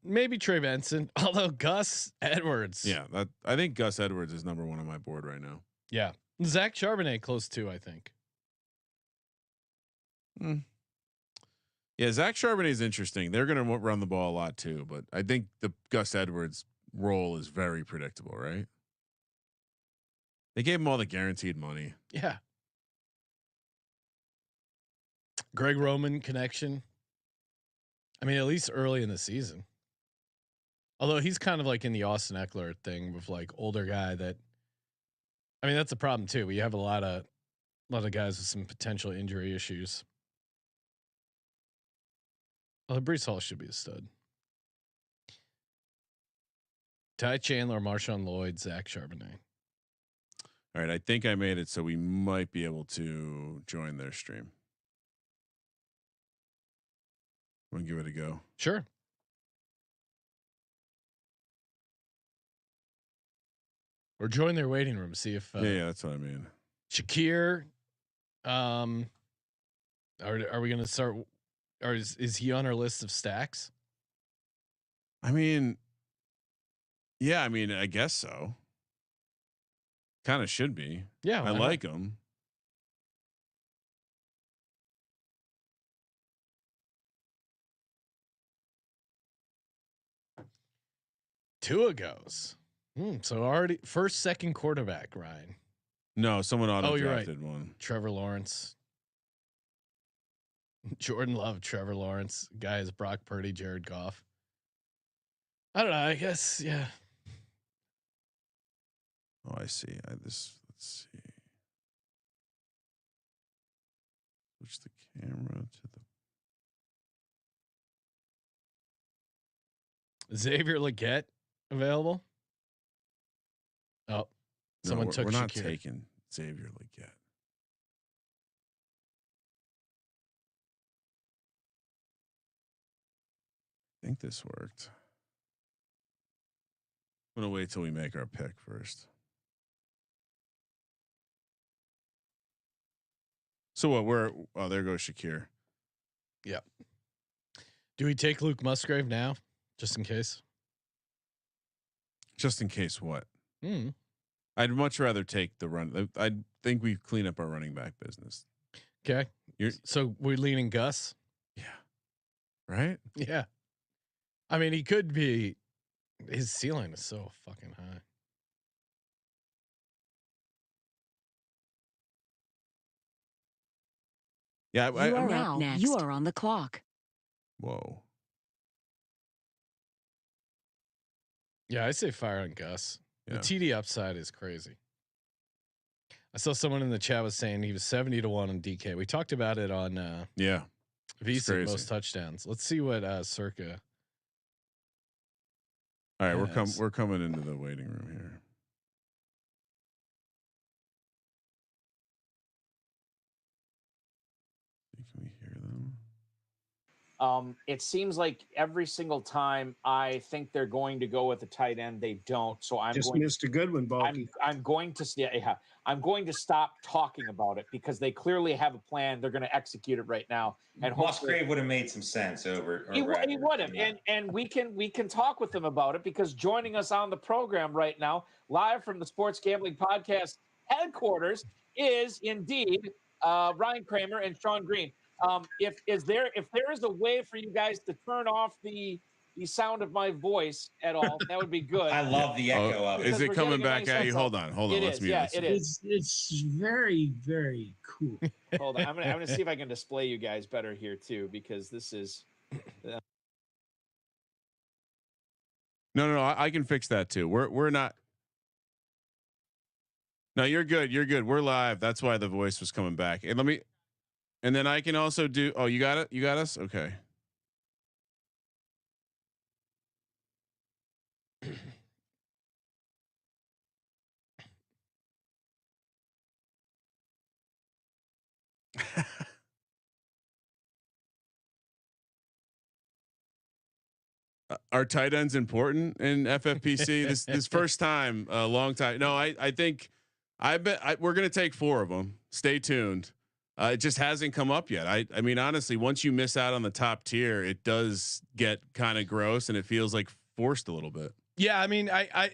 Maybe Trey Benson, although Gus Edwards. Yeah, I think Gus Edwards is number 1 on my board right now. Yeah, Zach Charbonnet close to, I think. Yeah, Zach Charbonnet is interesting. They're going to run the ball a lot too, but I think the Gus Edwards role is very predictable, right? They gave him all the guaranteed money. Yeah. Greg Roman connection. I mean, at least early in the season. Although he's kind of like in the Austin Eckler thing with like older guy that. I mean, that's a problem too. We have a lot of guys with some potential injury issues. Well, Breece Hall should be a stud. Ty Chandler, Marshawn Lloyd, Zach Charbonnet. All right, I think I made it so we might be able to join their stream. Want to give it a go? Sure. Or join their waiting room. See if yeah, that's what I mean. Shakir, Are we going to start? Or is he on our list of stacks? I mean, yeah, I mean, I guess so. Kind of should be. Yeah, I like him. Tua goes. So already second quarterback, Ryan. No, someone auto you're drafted right. one. Trevor Lawrence. Jordan Love, Trevor Lawrence. Guy is Brock Purdy, Jared Goff. I don't know. I guess, yeah. Oh, I see. Let's see. Switch the camera to the Xavier Legette available. Oh, someone took. We're not Shakir. taking Xavier Legette. I think this worked. I'm gonna wait till we make our pick first. So what? There goes Shakir. Yeah. Do we take Luke Musgrave now, just in case? Just in case what? Hmm. I'd much rather take the run. I think we clean up our running back business. Okay. So we're leaning Gus. Yeah. Right. Yeah. I mean, he could be. His ceiling is so fucking high. Yeah. You are on the clock. Whoa. Yeah, I say fire on Gus. Yeah. The TD upside is crazy. I saw someone in the chat was saying he was 70 to 1 on DK. We talked about it on VC most touchdowns. Let's see what Circa. All right, we're coming into the waiting room here. Can we hear them? It seems like every single time I think they're going to go with a tight end, they don't. So I'm just missed a good one, Balky. I'm going to I'm going to stop talking about it because they clearly have a plan. They're going to execute it right now. And Musgrave would have made some sense over. He would have, and we can talk with them about it because joining us on the program right now, live from the Sports Gambling Podcast headquarters, is indeed Ryan Kramer and Sean Green. If there is a way for you guys to turn off the sound of my voice at all, that would be good. I love the echo of it. Is it coming back at you? Hold on. Let's mute it is. It's very, very cool. Hold on. I'm gonna see if I can display you guys better here too, because this is. No. I can fix that too. We're not. No, you're good. You're good. We're live. That's why the voice was coming back. And then I can also do. Oh, you got it. You got us. Okay. Are tight ends important in FFPC? this first time, a long time. No, I think we're gonna take 4 of them. Stay tuned. It just hasn't come up yet. I mean, honestly, once you miss out on the top tier, it does get kind of gross and it feels like forced a little bit. Yeah, I mean, I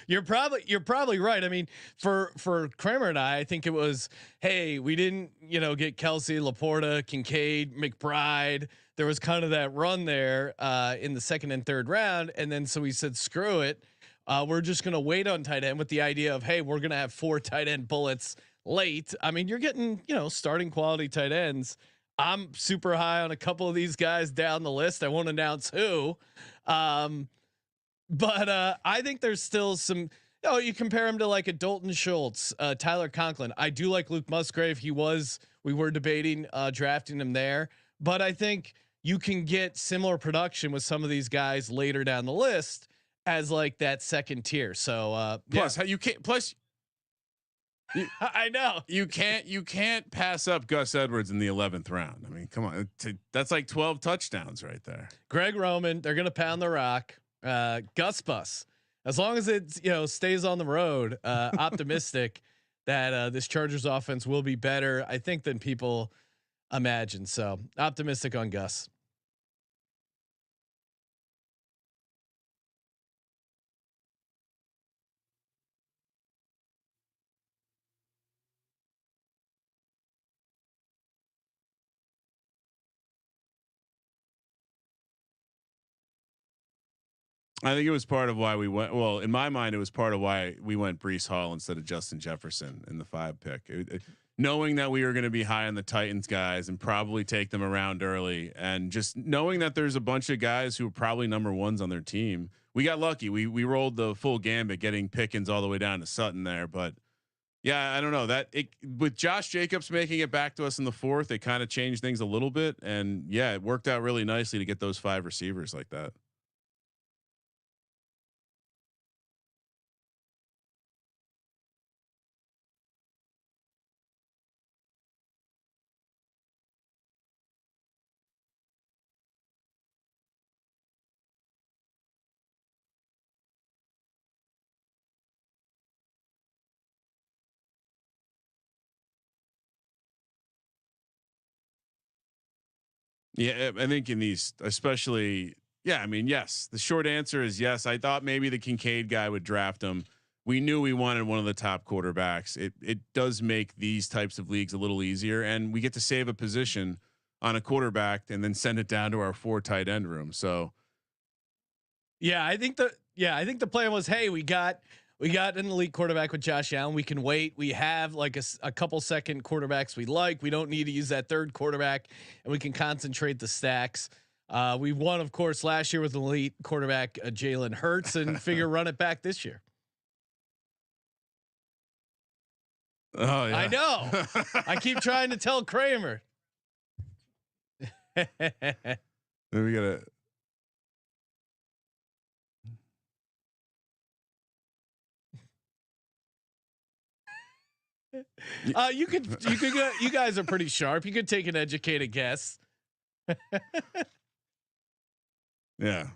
you're probably right. I mean, for Kramer and I think it was, hey, we didn't, get Kelsey, Laporta, Kincaid, McBride. There was kind of that run there in the second and third round. And then, so we said, screw it. We're just going to wait on tight end with the idea of, hey, we're going to have 4 tight end bullets late. I mean, you're getting, starting quality tight ends. I'm super high on a couple of these guys down the list. I won't announce who. But I think there's still some. You compare him to like a Dalton Schultz, Tyler Conklin. I do like Luke Musgrave. We were debating drafting him there, but I think you can get similar production with some of these guys later down the list as like that second tier. So plus, how you can't. Plus, I know you can't pass up Gus Edwards in the 11th round. I mean, come on, that's like 12 touchdowns right there. Greg Roman, they're gonna pound the rock. Gus Bus, as long as it stays on the road. Optimistic that this Chargers offense will be better, I think, than people imagine. So optimistic on Gus. I think it was part of why we went. Well, in my mind, it was part of why we went Breece Hall instead of Justin Jefferson in the 5 pick. Knowing that we were going to be high on the Titans guys and probably take them around early, and just knowing that there's a bunch of guys who are probably number ones on their team, we got lucky. We rolled the full gambit, getting Pickens all the way down to Sutton there. But yeah, I don't know that with Josh Jacobs making it back to us in the 4th, it kind of changed things a little bit. And yeah, it worked out really nicely to get those 5 receivers like that. Yeah, I think in these, especially, yeah, I mean, yes, the short answer is yes. I thought maybe the Kincaid guy would draft him. We knew we wanted one of the top quarterbacks. It does make these types of leagues a little easier, and we get to save a position on a quarterback and then send it down to our 4 tight end room. So, yeah, I think the plan was, hey, we got an elite quarterback with Josh Allen. We can wait. We have like a couple second quarterbacks we like. We don't need to use that 3rd quarterback, and we can concentrate the stacks. We won, of course, last year with an elite quarterback, Jalen Hurts, and figure run it back this year. oh yeah, I know. I keep trying to tell Kramer. Then we gotta. You guys are pretty sharp. You could take an educated guess. Yeah.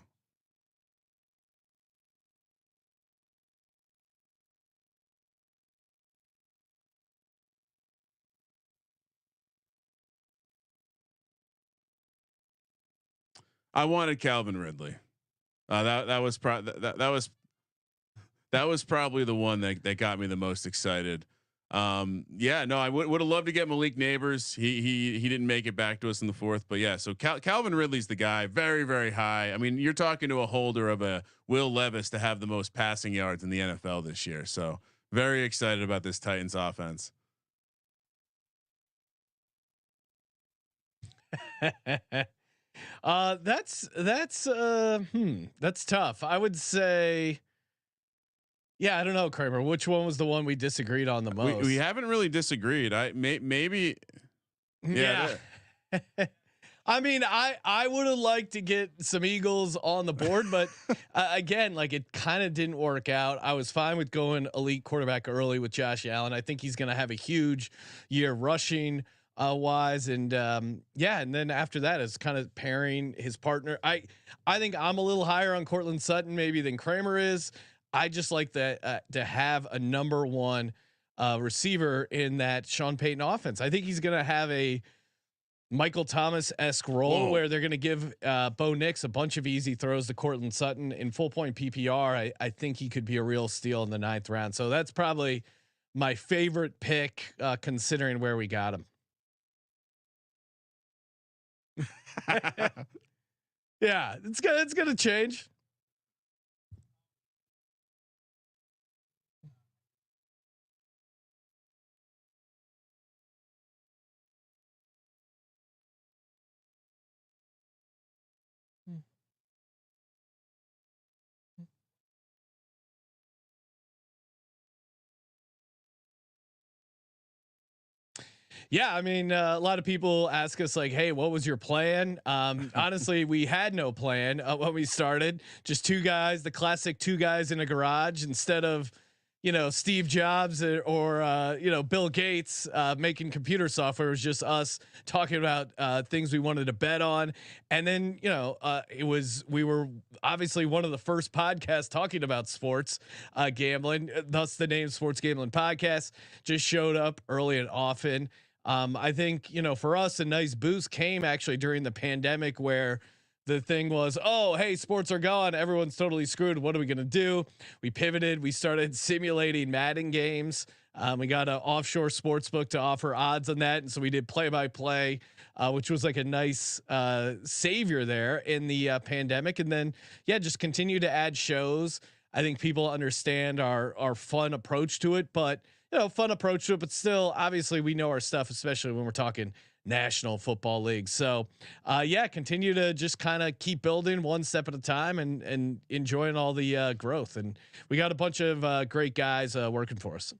I wanted Calvin Ridley. That was probably the one that got me the most excited. Yeah, no, I would have loved to get Malik Neighbors. He didn't make it back to us in the 4th, but yeah. So Calvin Ridley's the guy, very, very high. I mean, you're talking to a holder of a Will Levis to have the most passing yards in the NFL this year. So very excited about this Titans offense. That's tough. I would say, yeah, I don't know, Kramer. Which one was the one we disagreed on the most? We haven't really disagreed. Maybe. Yeah. I mean, I would have liked to get some Eagles on the board, but again, like it kind of didn't work out. I was fine with going elite quarterback early with Josh Allen. I think he's going to have a huge year rushing wise, and yeah, and then after that is kind of pairing his partner. I think I'm a little higher on Cortland Sutton maybe than Kramer is. I just like that to have a number 1 receiver in that Sean Payton offense. I think he's going to have a Michael Thomas-esque role where they're going to give Bo Nix a bunch of easy throws to Cortland Sutton in full point PPR. I think he could be a real steal in the 9th round. So that's probably my favorite pick considering where we got him. Yeah, it's gonna change. Yeah, I mean, a lot of people ask us like, "Hey, what was your plan?" Honestly, we had no plan when we started. Just 2 guys, the classic 2 guys in a garage, instead of, Steve Jobs or Bill Gates making computer software. It was just us talking about things we wanted to bet on, and then we were obviously one of the first podcasts talking about sports gambling. Thus the name Sports Gambling Podcast just showed up early and often. I think for us a nice boost came actually during the pandemic where the thing was, oh, hey, sports are gone. Everyone's totally screwed. What are we going to do? We pivoted. We started simulating Madden games. We got an offshore sports book to offer odds on that. And so we did play by play, which was like a nice savior there in the pandemic. And then, just continue to add shows. I think people understand our fun approach to it, but still, obviously we know our stuff, especially when we're talking National Football League. So continue to just kind of keep building one step at a time and enjoying all the growth. And we got a bunch of great guys working for us.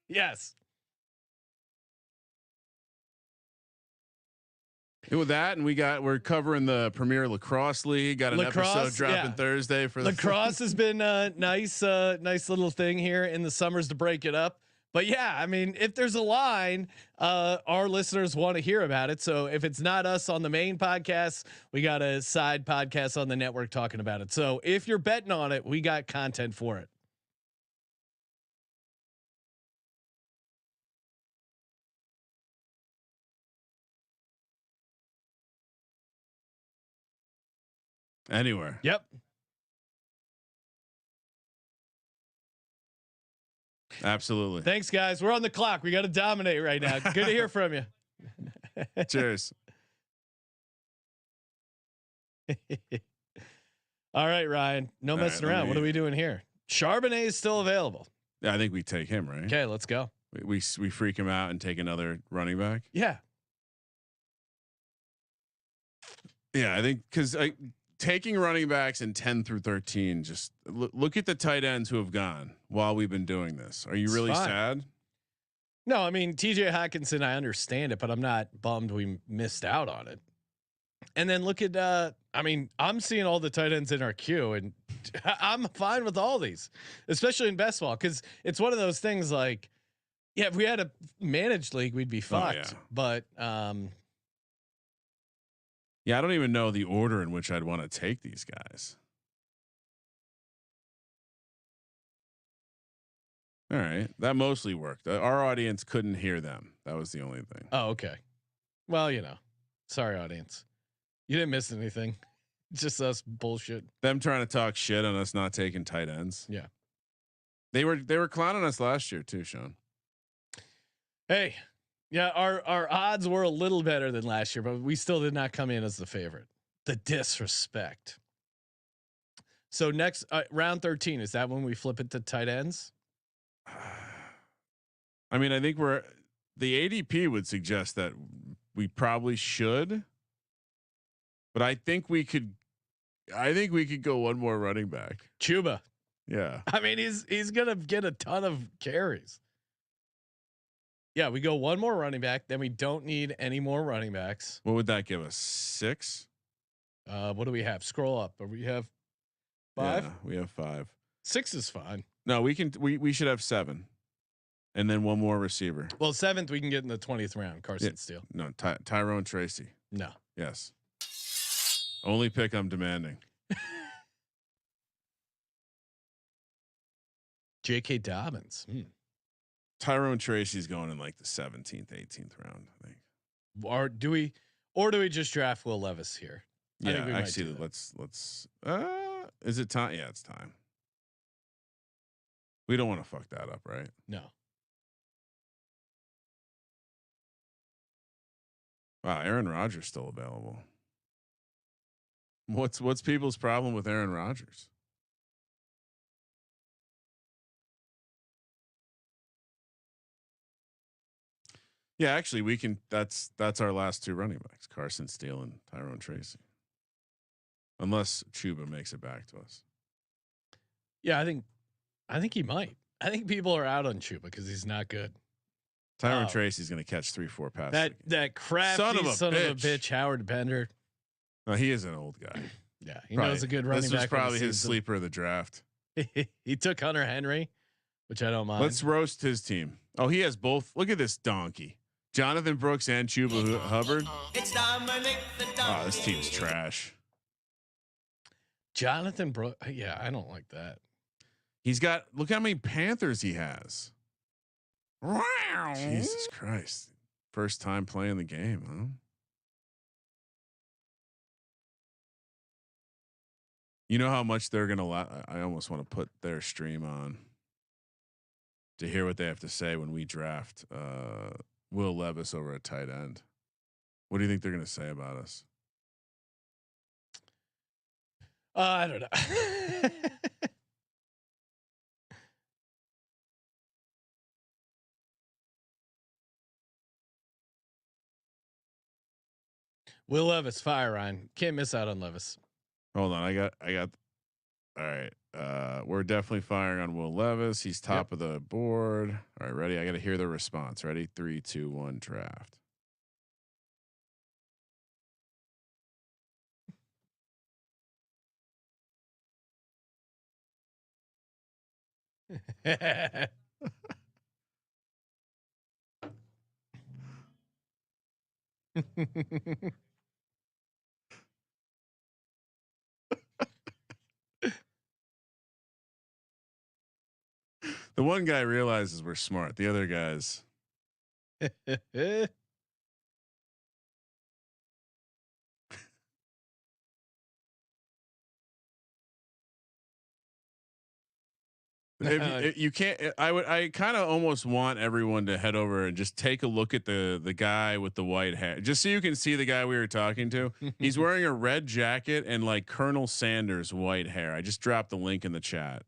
Yes. With that, and we're covering the Premier Lacrosse League. Got an episode dropping Thursday for lacrosse. Has been a nice little thing here in the summers to break it up. But if there's a line, our listeners want to hear about it. So if it's not us on the main podcast, we got a side podcast on the network talking about it. So if you're betting on it, we got content for it. Anywhere. Yep. Absolutely. Thanks, guys. We're on the clock. We got to dominate right now. Good to hear from you. Cheers. All right, Ryan. No messing around. What are we doing here? Charbonnet is still available. Yeah, I think we take him, right? Okay, let's go. We freak him out and take another running back. Yeah. Yeah, I think because taking running backs in 10 through 13, just look at the tight ends who have gone while we've been doing this. Are you really sad? No, I mean, TJ Hawkinson, I understand it, but I'm not bummed we missed out on it. And then look at, I'm seeing all the tight ends in our queue and I'm fine with all these, especially in best ball. Cause it's one of those things like, if we had a managed league, we'd be fucked, but, I don't even know the order in which I'd want to take these guys. All right. That mostly worked. Our audience couldn't hear them. That was the only thing. Oh, okay. Well, sorry, audience. You didn't miss anything. Just us bullshit. Them trying to talk shit on us not taking tight ends. Yeah. They were clowning us last year too, Sean. Hey. Yeah, our odds were a little better than last year, but we still did not come in as the favorite. The disrespect. So next round 13, is that when we flip it to tight ends? I mean, I think the ADP would suggest that we probably should, but I think we could go one more running back. Chuba. Yeah. I mean, he's going to get a ton of carries. Yeah, we go one more running back, then we don't need any more running backs. What would that give us? 6? What do we have? Scroll up. We have 5? Yeah, we have 5. 6 is fine. No, we should have 7. And then one more receiver. Well, 7th we can get in the 20th round. Carson Steele. No, Tyrone Tracy. No. Yes. Only pick I'm demanding. J.K. Dobbins. Tyrone Tracy's going in like the 17th, 18th round, I think. Or do we just draft Will Levis here? Yeah, actually, let's. Is it time? Yeah, it's time. We don't want to fuck that up, right? No. Wow, Aaron Rodgers still available. What's people's problem with Aaron Rodgers? Yeah, actually, we can. That's our last 2 running backs: Carson Steele and Tyrone Tracy. Unless Chuba makes it back to us. Yeah, I think he might. I think people are out on Chuba because he's not good. Tyron Tracy's going to catch 3-4 passes. That crafty son of a bitch, Howard Bender. No, he is an old guy. Yeah, he knows a good running back. This was probably his sleeper of the draft. He took Hunter Henry, which I don't mind. Let's roast his team. Oh, he has both. Look at this donkey. Jonathan Brooks and Chuba Hubbard. It's Dominic the Donkey. Oh, this team's trash. Jonathan Brooks. Yeah, I don't like that. He's got. Look how many Panthers he has. Jesus Christ! First time playing the game, huh? You know how much they're gonna. I almost want to put their stream on to hear what they have to say when we draft Will Levis over at tight end. What do you think they're gonna say about us? I don't know. Will Levis, fire Ryan. Can't miss out on Levis. Hold on, I got. All right, we're definitely firing on Will Levis. He's top of the board. All right, ready? I got to hear the response. Ready? 3, 2, 1, draft. The one guy realizes we're smart. The other guys. If you can't, I kind of almost want everyone to head over and just take a look at the guy with the white hair, just so you can see the guy we were talking to. He's wearing a red jacket and like Colonel Sanders white hair. I just dropped the link in the chat.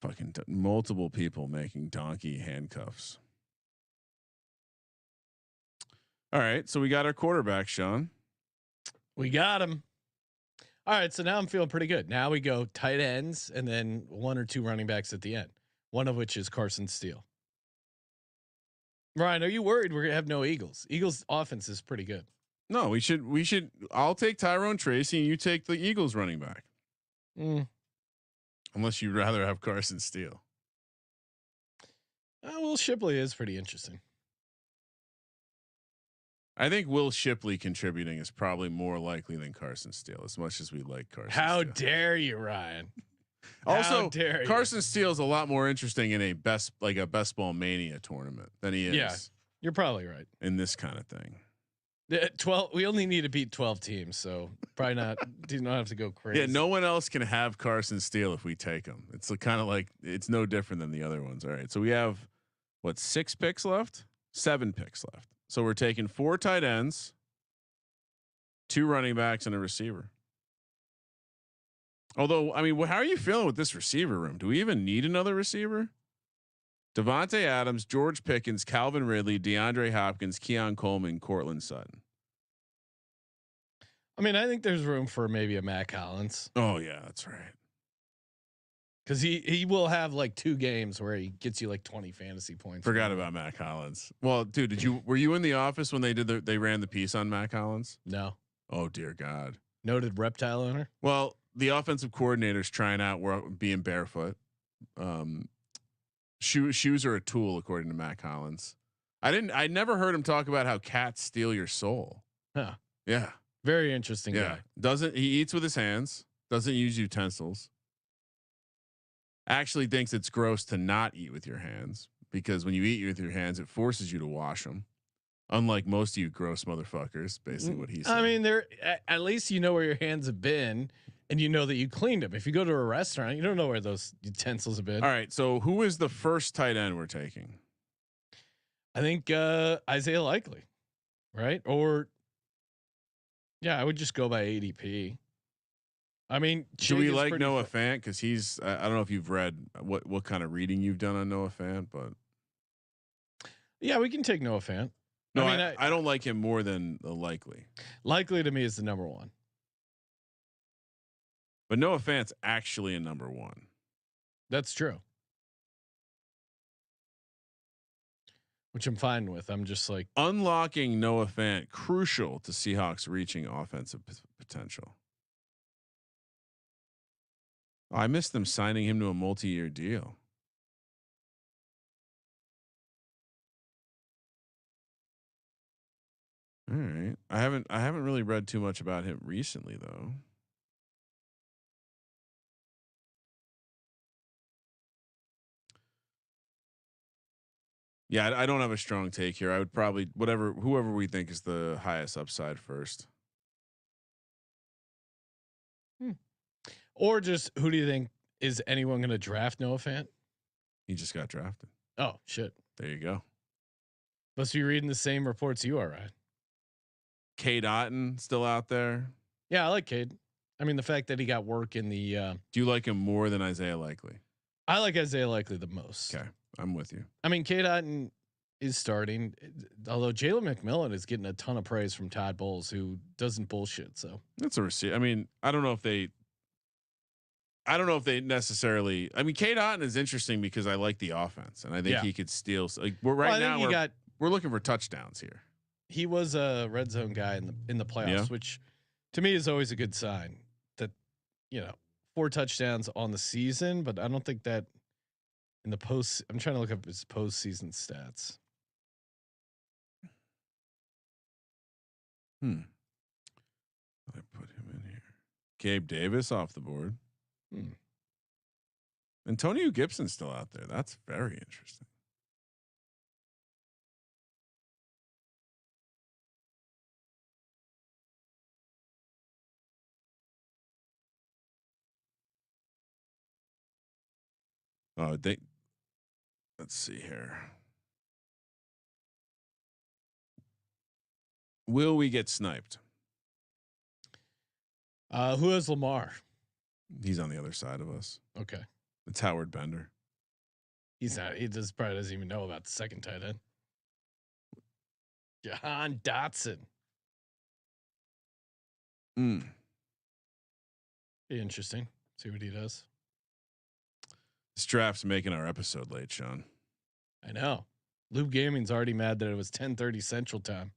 Fucking multiple people making donkey handcuffs. All right, so we got our quarterback, Sean. We got him. All right, so now I'm feeling pretty good. Now we go tight ends and then 1 or 2 running backs at the end. One of which is Carson Steele. Ryan, are you worried we're gonna have no Eagles? Eagles offense is pretty good. No, we should. I'll take Tyrone Tracy and you take the Eagles running back. Unless you'd rather have Carson Steele. Will Shipley is pretty interesting. I think Will Shipley contributing is probably more likely than Carson Steele, as much as we like Carson. How Steele. dare you, Ryan? Also, Carson Steele is a lot more interesting in a best ball mania tournament than he is. Yeah, you're probably right in this kind of thing. 12. We only need to beat 12 teams, so probably not. Do not have to go crazy. Yeah, no one else can have Carson Steele if we take him. It's kind of like it's no different than the other ones. All right, so we have 6 picks left, 7 picks left. So we're taking 4 tight ends, 2 running backs, and a receiver. Although, I mean, how are you feeling with this receiver room? Do we even need another receiver? Devontae Adams, George Pickens, Calvin Ridley, DeAndre Hopkins, Keon Coleman, Cortland Sutton. I mean, I think there's room for maybe a Matt Collins. Oh yeah, that's right. Because he will have like 2 games where he gets you like 20 fantasy points. Forgot about Matt Collins. Well, dude, were you in the office when they ran the piece on Matt Collins? No. Oh dear God. Noted reptile owner. Well, the offensive coordinator's trying out being barefoot. Shoes are a tool, according to Matt Collins. I never heard him talk about how cats steal your soul. Huh. Yeah. Very interesting guy. He eats with his hands, doesn't use utensils. Actually thinks it's gross to not eat with your hands because when you eat with your hands, it forces you to wash them. Unlike most of you gross motherfuckers, basically what he said. I mean, at least you know where your hands have been and you know that you cleaned them. If you go to a restaurant, you don't know where those utensils have been. All right. So who is the first tight end we're taking? I think Isaiah Likely, right? Or yeah, I would just go by ADP. I mean, do we like Noah Fant? Because he's I don't know if you've read what kind of reading you've done on Noah Fant, but yeah, we can take Noah Fant. No, I mean, I don't like him more than Likely. Likely to me is the number 1. But Noah Fant's actually a number one. That's true. Which I'm fine with. I'm just like Unlocking Noah Fant crucial to Seahawks reaching offensive potential. Oh, I missed them signing him to a multi-year deal. All right. I haven't really read too much about him recently though. Yeah, I don't have a strong take here. I would probably whoever we think is the highest upside first. Or just who do you think is anyone going to draft Noah Fant? He just got drafted. Oh shit! There you go. Must be reading the same reports you are, right? Cade Otton still out there. Yeah, I like Cade. I mean, the fact that he got work in the. Do you like him more than Isaiah Likely? I like Isaiah Likely the most. Okay, I'm with you. I mean, Cade Otton is starting, although Jalen McMillan is getting a ton of praise from Todd Bowles, who doesn't bullshit. So that's a receipt. I mean, I don't know if they necessarily. I mean, Cade Otton is interesting because I like the offense, and I think he could steal. Like we're looking for touchdowns here. He was a red zone guy in the playoffs, which to me is always a good sign that 4 touchdowns on the season, but I don't think that in the post. I'm trying to look up his postseason stats. I put him in here. Gabe Davis off the board. Antonio Gibson's still out there. That's very interesting. Oh, let's see here. Will we get sniped? Who has Lamar? He's on the other side of us. Okay. It's Howard Bender. He's not. He probably doesn't even know about the second tight end. Jahan Dotson. Be interesting. See what he does. This draft's making our episode late, Sean. I know. Loop Gaming's already mad that it was 10:30 Central Time.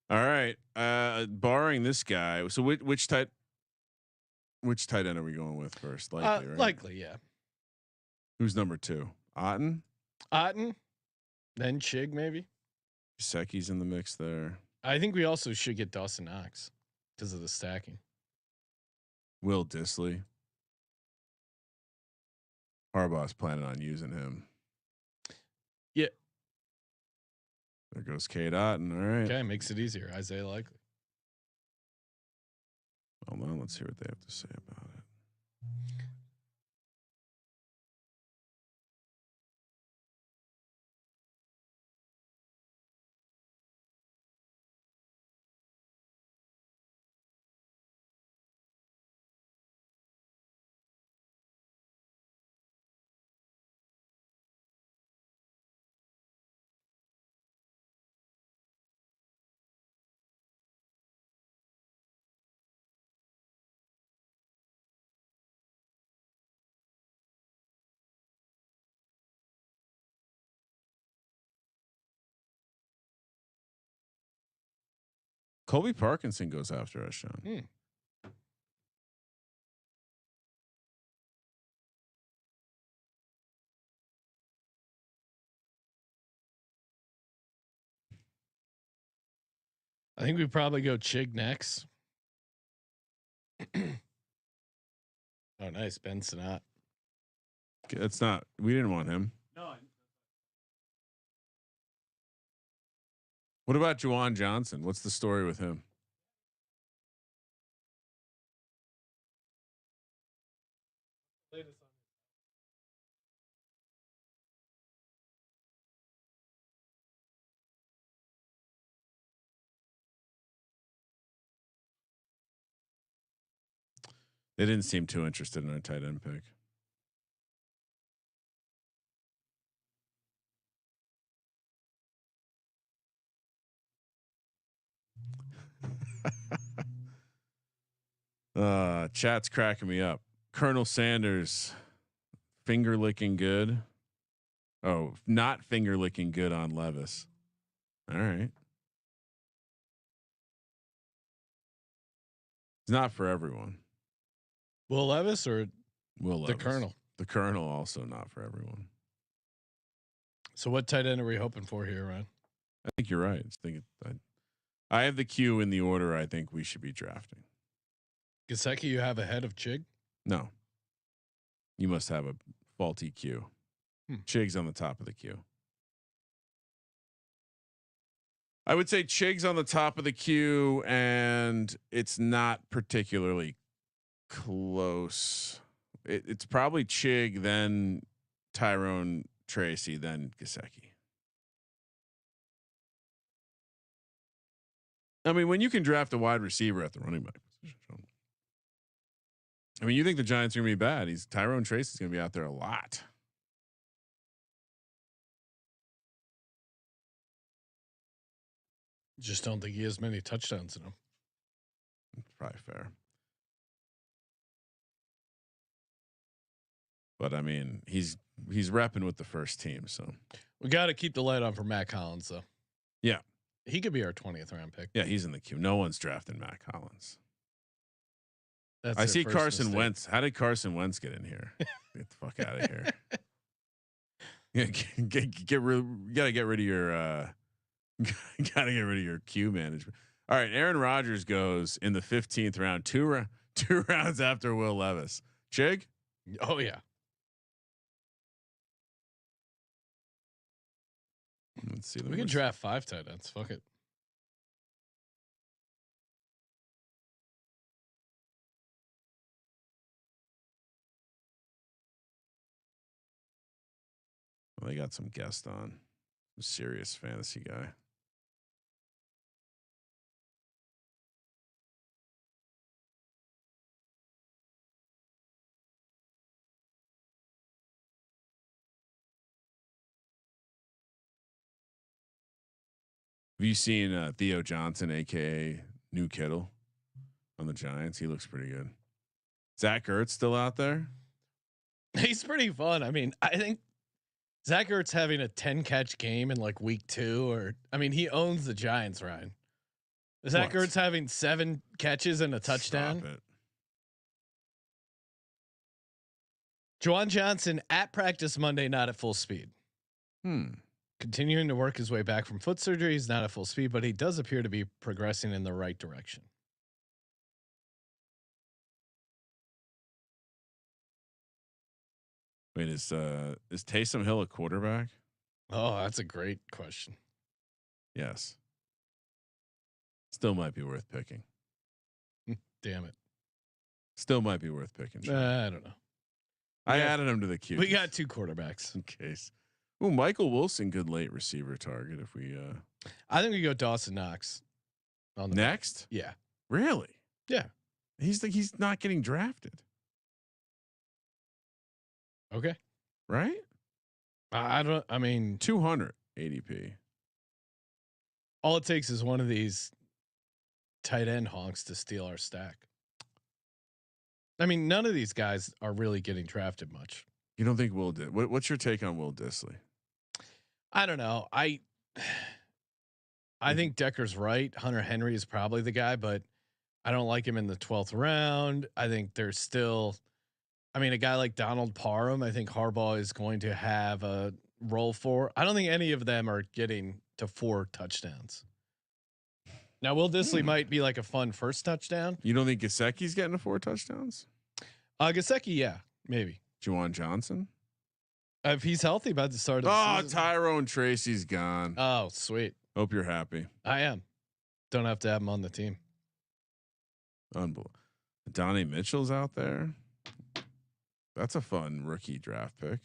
All right. Barring this guy, so which tight end are we going with first? Likely, right? Likely, yeah. Who's number 2? Otton, then Chig maybe. Gesicki's in the mix there. I think we also should get Dawson Knox because of the stacking. Will Disley. Harbaugh's planning on using him. Yeah. There goes Cade Otton. All right. Okay, makes it easier. Isaiah Likely. Well, now let's hear what they have to say about it. Colby Parkinson goes after us, Sean. I think we probably go Chig next. Oh, nice. Ben Sinnott. It's not. We didn't want him. No. What about Juwan Johnson? What's the story with him? They didn't seem too interested in a tight end pick. Chat's cracking me up. Colonel Sanders, finger licking good. Oh, not finger licking good on Levis. All right. It's not for everyone. Will Levis or Will the Levis. Colonel? The Colonel also not for everyone. So what tight end are we hoping for here, Ryan? I think you're right. I have the queue in the order I think we should be drafting. Gesicki, you have ahead of Chig? No. You must have a faulty queue. Chig's on the top of the queue. I would say Chig's on the top of the queue, and it's not particularly close. It's probably Chig, then Tyrone Tracy, then Gesicki. I mean, when you can draft a wide receiver at the running back position, I mean, you think the Giants are going to be bad? Tyrone Tracy's going to be out there a lot. Just don't think he has many touchdowns in him. That's probably fair. But I mean, he's repping with the first team, so we got to keep the light on for Matt Collins, though. Yeah, he could be our 20th round pick. Yeah, he's in the queue. No one's drafting Matt Collins. That's I see Carson mistake. Wentz. How did Carson Wentz get in here? Get the fuck out of here. Yeah, gotta get rid of your gotta get rid of your queue management. All right, Aaron Rodgers goes in the 15th round, two rounds after Will Levis. Chig? Oh yeah. Let's see. We can draft 5 tight ends. Fuck it. Well, they got some guest on. Some serious fantasy guy. Have you seen Theo Johnson, aka New Kittle, on the Giants? He looks pretty good. Zach Ertz still out there? He's pretty fun. I mean, I think Zach Ertz having a 10 catch game in like week 2, or I mean, he owns the Giants, Ryan. Zach Ertz having 7 catches and a touchdown. Stop it. Juwan Johnson at practice Monday, not at full speed. Continuing to work his way back from foot surgery. He's not at full speed, but he does appear to be progressing in the right direction. Wait, is Taysom Hill a quarterback? Oh, that's a great question. Yes. Still might be worth picking. Damn it. Still might be worth picking. I don't know. I added him to the queue. We got 2 quarterbacks in case. Oh, Michael Wilson, good late receiver target. If we, I think we go Dawson Knox on the next. Yeah. Really? Yeah. He's not getting drafted. Okay. Right? I mean, 200 ADP. All it takes is one of these tight end honks to steal our stack. I mean, none of these guys are really getting drafted much. You don't think Will did? What's your take on Will Disley? I don't know. I think Decker's right. Hunter Henry is probably the guy, but I don't like him in the 12th round. I think there's still, I mean, a guy like Donald Parham, I think Harbaugh is going to have a role for. I don't think any of them are getting to 4 touchdowns. Now, Will Disley might be like a fun first touchdown. You don't think Gesicki's getting to 4 touchdowns? Gesicki, yeah, maybe. Juwan Johnson? If he's healthy by the start of the season. Tyrone Tracy's gone. Oh, sweet. Hope you're happy. I am. Don't have to have him on the team. Unbelievable. Donnie Mitchell's out there. That's a fun rookie draft pick.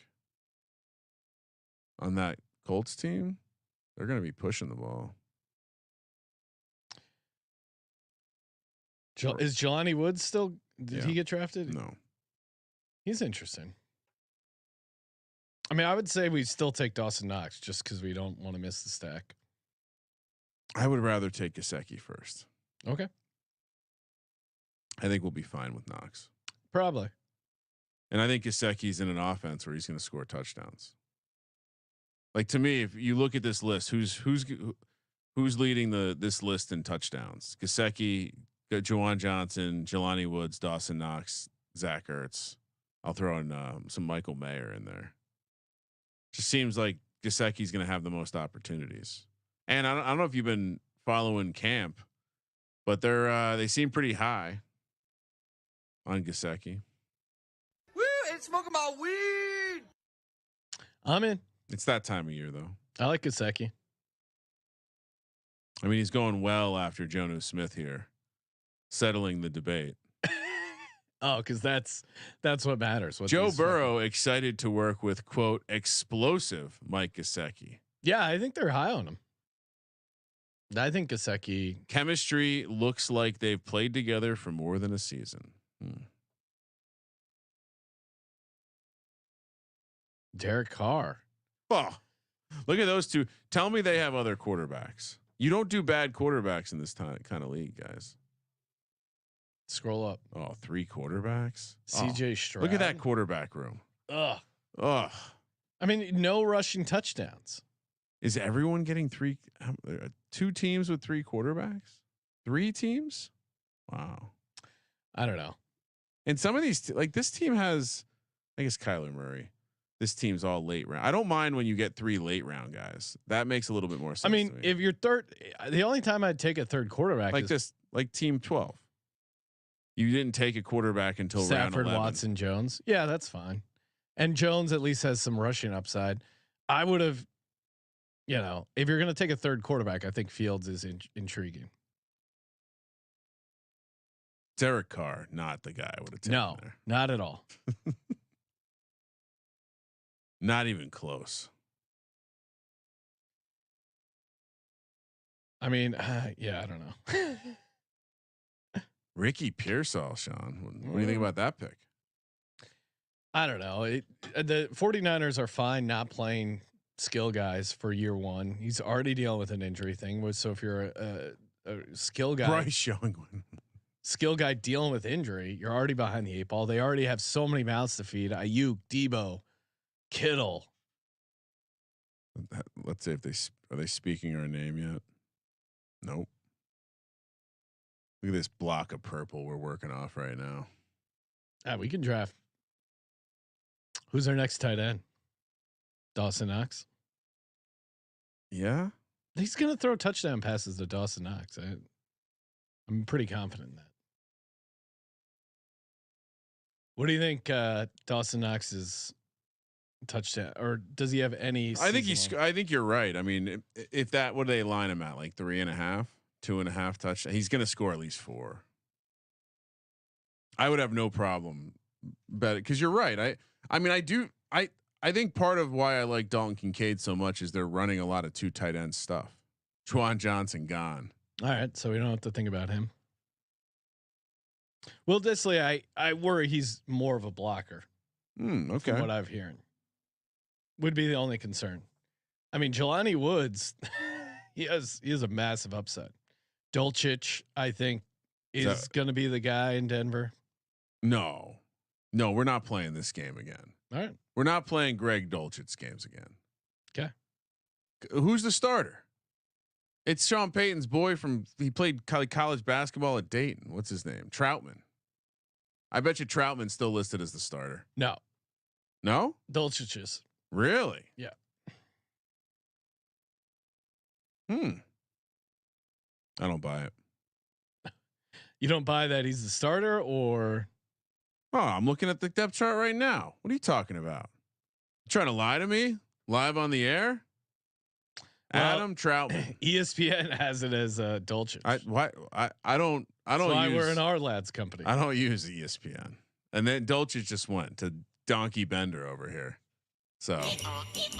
On that Colts team, they're going to be pushing the ball. Is Jelani Woods still Did he get drafted? No. He's interesting. I mean, I would say we still take Dawson Knox just because we don't want to miss the stack. I would rather take Gesicki first. Okay. I think we'll be fine with Knox. Probably. And I think Gesicki's in an offense where he's going to score touchdowns. Like, to me, if you look at this list, who's leading this list in touchdowns? Gesicki, Juwan Johnson, Jelani Woods, Dawson Knox, Zach Ertz. I'll throw in some Michael Mayer in there. Just seems like Gesicki's going to have the most opportunities. And I don't know if you've been following camp, but they seem pretty high on Gesicki. Woo! It's smoking my weed. I'm in. It's that time of year, though. I like Gesicki. I mean, he's going well after Jonnu Smith here, settling the debate. Oh, because that's what matters. Joe Burrow excited to work with, quote, explosive Mike Gesicki. Yeah, I think they're high on him. I think Gesicki Chemistry looks like they've played together for more than a season. Derek Carr. Oh, look at those two. Tell me they have other quarterbacks. You don't do bad quarterbacks in this kind of league, guys. Scroll up. Oh, 3 quarterbacks. CJ Stroud. Look at that quarterback room. Ugh. Ugh. I mean, no rushing touchdowns. Is everyone getting 2 teams with 3 quarterbacks? 3 teams? Wow. I don't know. And some of these, like this team has, I guess Kyler Murray. This team's all late round. I don't mind when you get 3 late round guys. That makes a little bit more sense. I mean, if you're third, the only time I'd take a third quarterback like is this, like team 12. You didn't take a quarterback until Stafford, round 11. Watson, Jones. Yeah, that's fine. And Jones at least has some rushing upside. I would have, if you're going to take a third quarterback, I think Fields is intriguing. Derek Carr, not the guy I would have taken. No, there. not at all. Not even close. I mean, yeah, I don't know. Ricky Pearsall, Sean. What do you think about that pick? I don't know. The 49ers are fine not playing skill guys for year one. He's already dealing with an injury thing. So if you're a skill guy, Bryce Young, skill guy dealing with injury, you're already behind the 8 ball. They already have so many mouths to feed. Ayuk, Debo, Kittle. Let's see if are they speaking our name yet? Nope. Look at this block of purple we're working off right now. We can draft. Who's our next tight end? Dawson Knox. Yeah, he's gonna throw touchdown passes to Dawson Knox. I'm pretty confident in that. What do you think Dawson Knox's touchdown, or does he have any? I think you're right. I mean, if that, what do they line him at? Like 3.5, 2.5 touchdowns. He's going to score at least 4. I would have no problem bet it, because you're right. I think part of why I like Dalton Kincaid so much is they're running a lot of 2 tight end stuff. Juwan Johnson gone. All right, so we don't have to think about him. Will Dissly, I worry he's more of a blocker. Okay. From what I'm hearing, would be the only concern. I mean, Jelani Woods, he has a massive upside. Dulcich, I think, is going to be the guy in Denver. No, we're not playing this game again. All right, we're not playing Greg Dulcich games again. Okay, who's the starter? It's Sean Payton's boy he played college basketball at Dayton. What's his name? Troutman. I bet you Troutman's still listed as the starter. No, Dulcich is. Really? Yeah. I don't buy it. You don't buy that he's the starter, or? Oh, I'm looking at the depth chart right now. What are you talking about? You trying to lie to me live on the air? Well, Adam Troutman. ESPN has it as Dulcich. I don't. That's why we're in our lads company. I don't use ESPN. And then Dulcich just went to Donkey Bender over here. So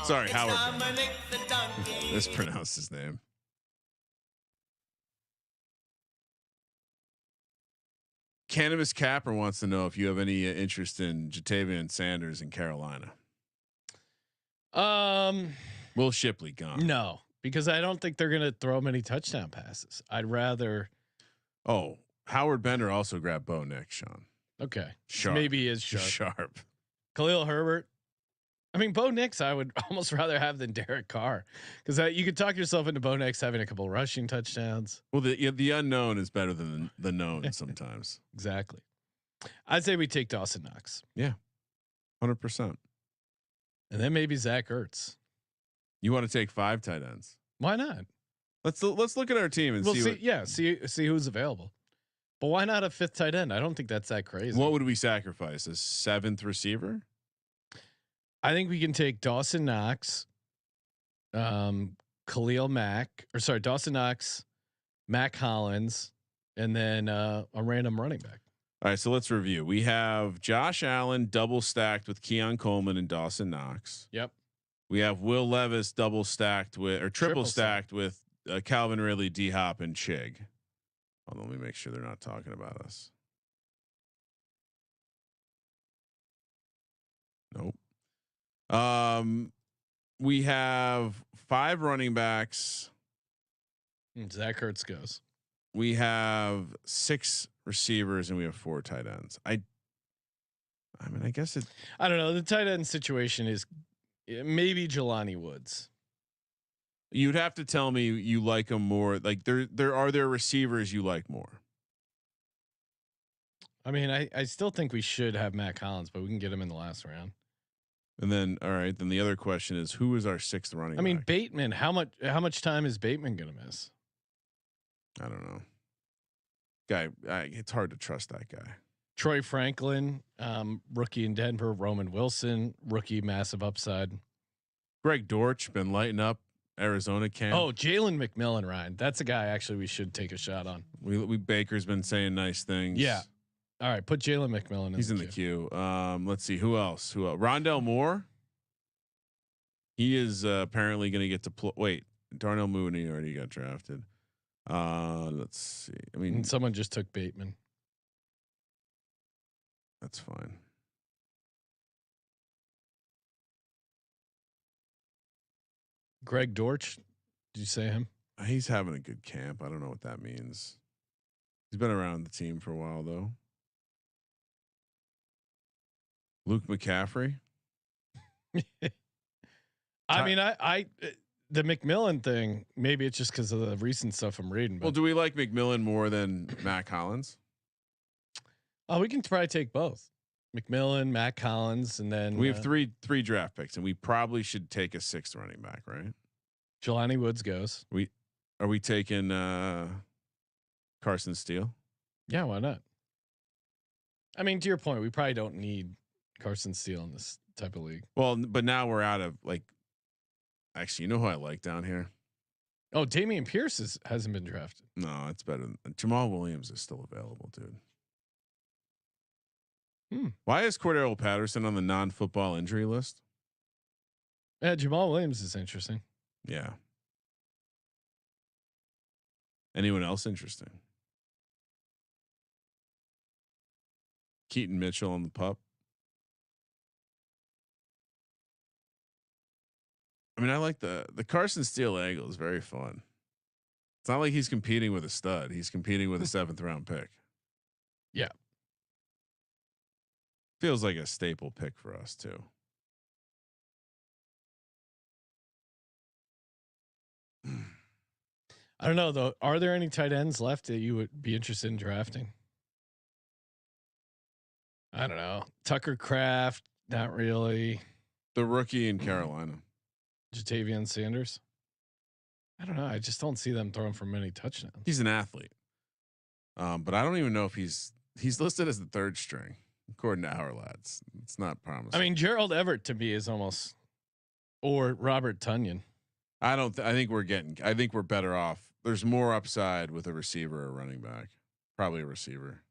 sorry, Howard. Mispronounced his name. Cannabis Capper wants to know if you have any interest in Jatavian Sanders in Carolina. Will Shipley gone? No, because I don't think they're going to throw many touchdown passes. I'd rather. Oh, Howard Bender also grabbed Bo Nix, Sean. Okay, Sharp. maybe he is sharp. Khalil Herbert. I mean, Bo Nix, I would almost rather have than Derek Carr, because you could talk yourself into Bo Nix having a couple rushing touchdowns. Well, the unknown is better than the known sometimes. Exactly. I'd say we take Dawson Knox. Yeah, 100%. And then maybe Zach Ertz. You want to take 5 tight ends? Why not? Let's look at our team and see who's available. But why not a 5th tight end? I don't think that's that crazy. What would we sacrifice? A 7th receiver? I think we can take Dawson Knox, Khalil Mack, Dawson Knox, Mac Hollins, and then a random running back. All right, so let's review. We have Josh Allen double stacked with Keon Coleman and Dawson Knox. Yep. We have Will Levis double stacked with, or triple stacked with Calvin Ridley, D Hop, and Chig. Hold on, let me make sure they're not talking about us. Nope. We have 5 running backs. Zach Ertz goes. We have 6 receivers and we have 4 tight ends. I mean, I guess it. I don't know. The tight end situation is maybe Jelani Woods. You'd have to tell me you like them more. Like there are receivers you like more. I mean, I still think we should have Matt Collins, but we can get him in the last round. And then, all right, then the other question is, who is our 6th running back? I mean, Bateman. How much time is Bateman going to miss? I don't know. Guy, it's hard to trust that guy. Troy Franklin, rookie in Denver. Roman Wilson, rookie, massive upside. Greg Dortch been lighting up Arizona camp. Oh, Jalen McMillan, Ryan. That's a guy actually we should take a shot on. We Baker's been saying nice things. Yeah. All right, put Jalen McMillan in. He's in the queue. Let's see who else. Rondell Moore. He is apparently going to get to wait. Darnell Mooney already got drafted. Let's see. I mean, and someone just took Bateman. That's fine. Greg Dortch. Did you say him? He's having a good camp. I don't know what that means. He's been around the team for a while though. Luke McCaffrey. I mean, I the McMillan thing. Maybe it's just because of the recent stuff I'm reading. But Well, do we like McMillan more than Matt Collins? Oh, we can probably take both. McMillan, Matt Collins, and then We have three draft picks, and we probably should take a 6th running back, right? Jelani Woods goes. Are we taking Carson Steele? Yeah, why not? I mean, to your point, we probably don't need Carson Steele in this type of league. Well, but now we're out of like. Actually, you know who I like down here? Oh, Damian Pierce hasn't been drafted. No, it's better. Jamal Williams is still available, dude. Why is Cordero Patterson on the non-football injury list? Yeah, Jamal Williams is interesting. Yeah. Anyone else interesting? Keaton Mitchell on the pup. I mean, I like the Carson Steele angle is very fun. It's not like he's competing with a stud. He's competing with a 7th round pick. Yeah. Feels like a staple pick for us too. I don't know though. Are there any tight ends left that you would be interested in drafting? I don't know. Tucker Kraft, not really. The rookie in Carolina. Jatavian Sanders. I don't know. I just don't see them throwing for many touchdowns. He's an athlete. But I don't even know if he's listed as the 3rd string according to our lads. It's not promising. I mean, Gerald Everett to me is almost, or Robert Tunyon. I think we're better off. There's more upside with a receiver or running back. Probably a receiver.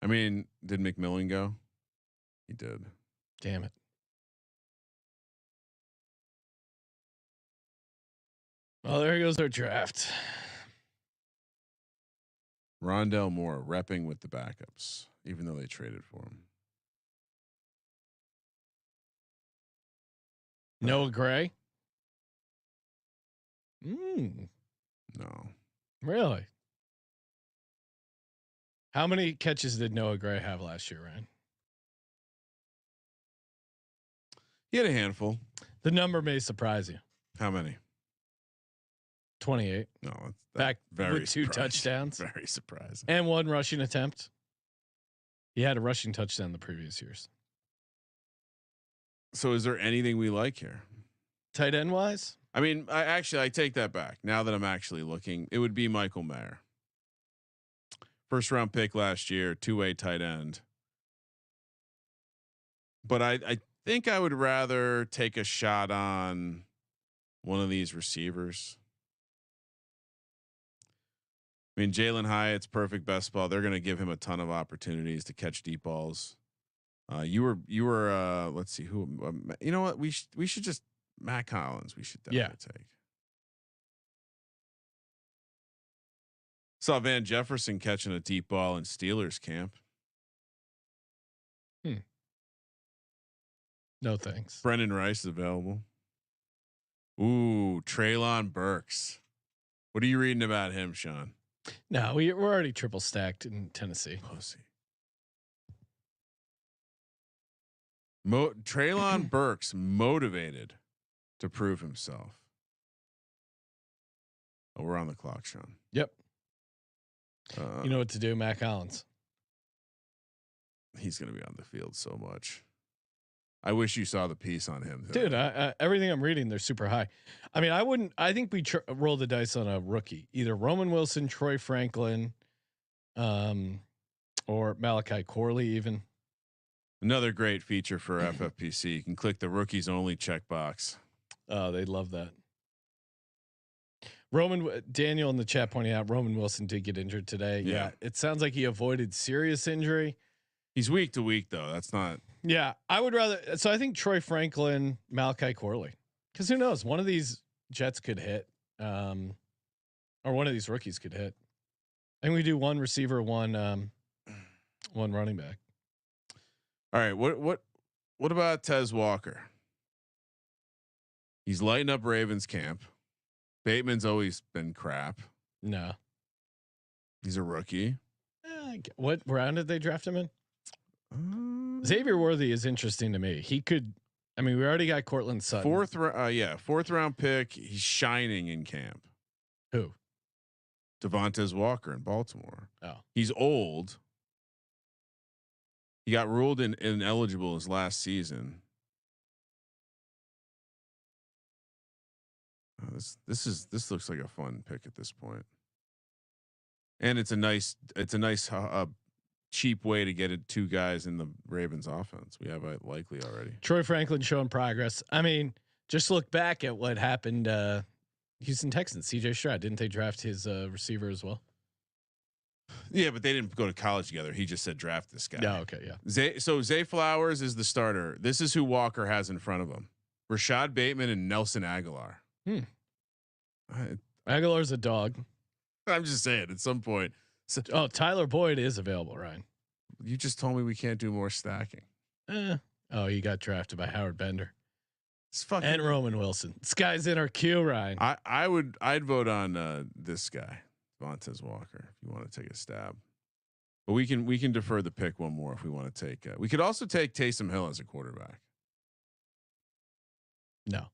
I mean, did McMillan go? He did. Damn it. Well, there goes our draft. Rondell Moore repping with the backups, even though they traded for him. Noah Gray. No. Really? How many catches did Noah Gray have last year, Ryan? He had a handful. The number may surprise you. How many? 28. No, that's Back very with 2 surprising. touchdowns Very surprising. and 1 rushing attempt. He had a rushing touchdown the previous years. So is there anything we like here? Tight end wise? I mean, I take that back. Now that I'm actually looking, it would be Michael Mayer. First round pick last year, 2-way tight end. But I think I would rather take a shot on one of these receivers. I mean, Jalen Hyatt's perfect best ball. They're going to give him a ton of opportunities to catch deep balls. You were let's see who, you know what? We should just Matt Collins. We should definitely take. Saw Van Jefferson catching a deep ball in Steelers camp. No thanks. Brendan Rice is available. Ooh, Treylon Burks. What are you reading about him, Sean? No, we're already triple stacked in Tennessee. Pussy. Treylon Burks motivated to prove himself. Oh, we're on the clock, Sean. Yep. You know what to do, Matt Collins. He's going to be on the field so much. I wish you saw the piece on him, dude. Everything I'm reading, they're super high. I mean, I wouldn't. I think we roll the dice on a rookie, either Roman Wilson, Troy Franklin, or Malachi Corley. Even another great feature for FFPC. You can click the rookies only checkbox. Oh, they love that. Daniel in the chat pointing out Roman Wilson did get injured today. Yeah, it sounds like he avoided serious injury. He's week to week though. That's not. Yeah, I would rather. So I think Troy Franklin, Malachi Corley, because who knows? One of these Jets could hit, or one of these rookies could hit. And we do one receiver, one running back. All right. What about Tez Walker? He's lighting up Ravens camp. Bateman's always been crap. No, he's a rookie. What round did they draft him in? Xavier Worthy is interesting to me. He could. I mean, we already got Cortland Sutton. Fourth round pick. He's shining in camp. Who? Devontae Walker in Baltimore. Oh, he's old. He got ruled ineligible his last season. This looks like a fun pick at this point, and it's a nice cheap way to get 2 guys in the Ravens offense. We have it likely already. Troy Franklin showing progress. I mean, just look back at what happened. Houston Texans, CJ Stroud, didn't they draft his receiver as well? Yeah, but they didn't go to college together. He just said draft this guy. Yeah. Okay. Yeah. Zay Flowers is the starter. This is who Walker has in front of him: Rashad Bateman and Nelson Aguilar. Aguilar's a dog. I'm just saying. At some point. Tyler Boyd is available, Ryan. You just told me we can't do more stacking. Oh, he got drafted by Howard Bender. And Roman Wilson. This guy's in our queue, Ryan. I'd vote on this guy, Devontae Walker, if you want to take a stab. But we can defer the pick one more if we want to take. We could also take Taysom Hill as a quarterback. No.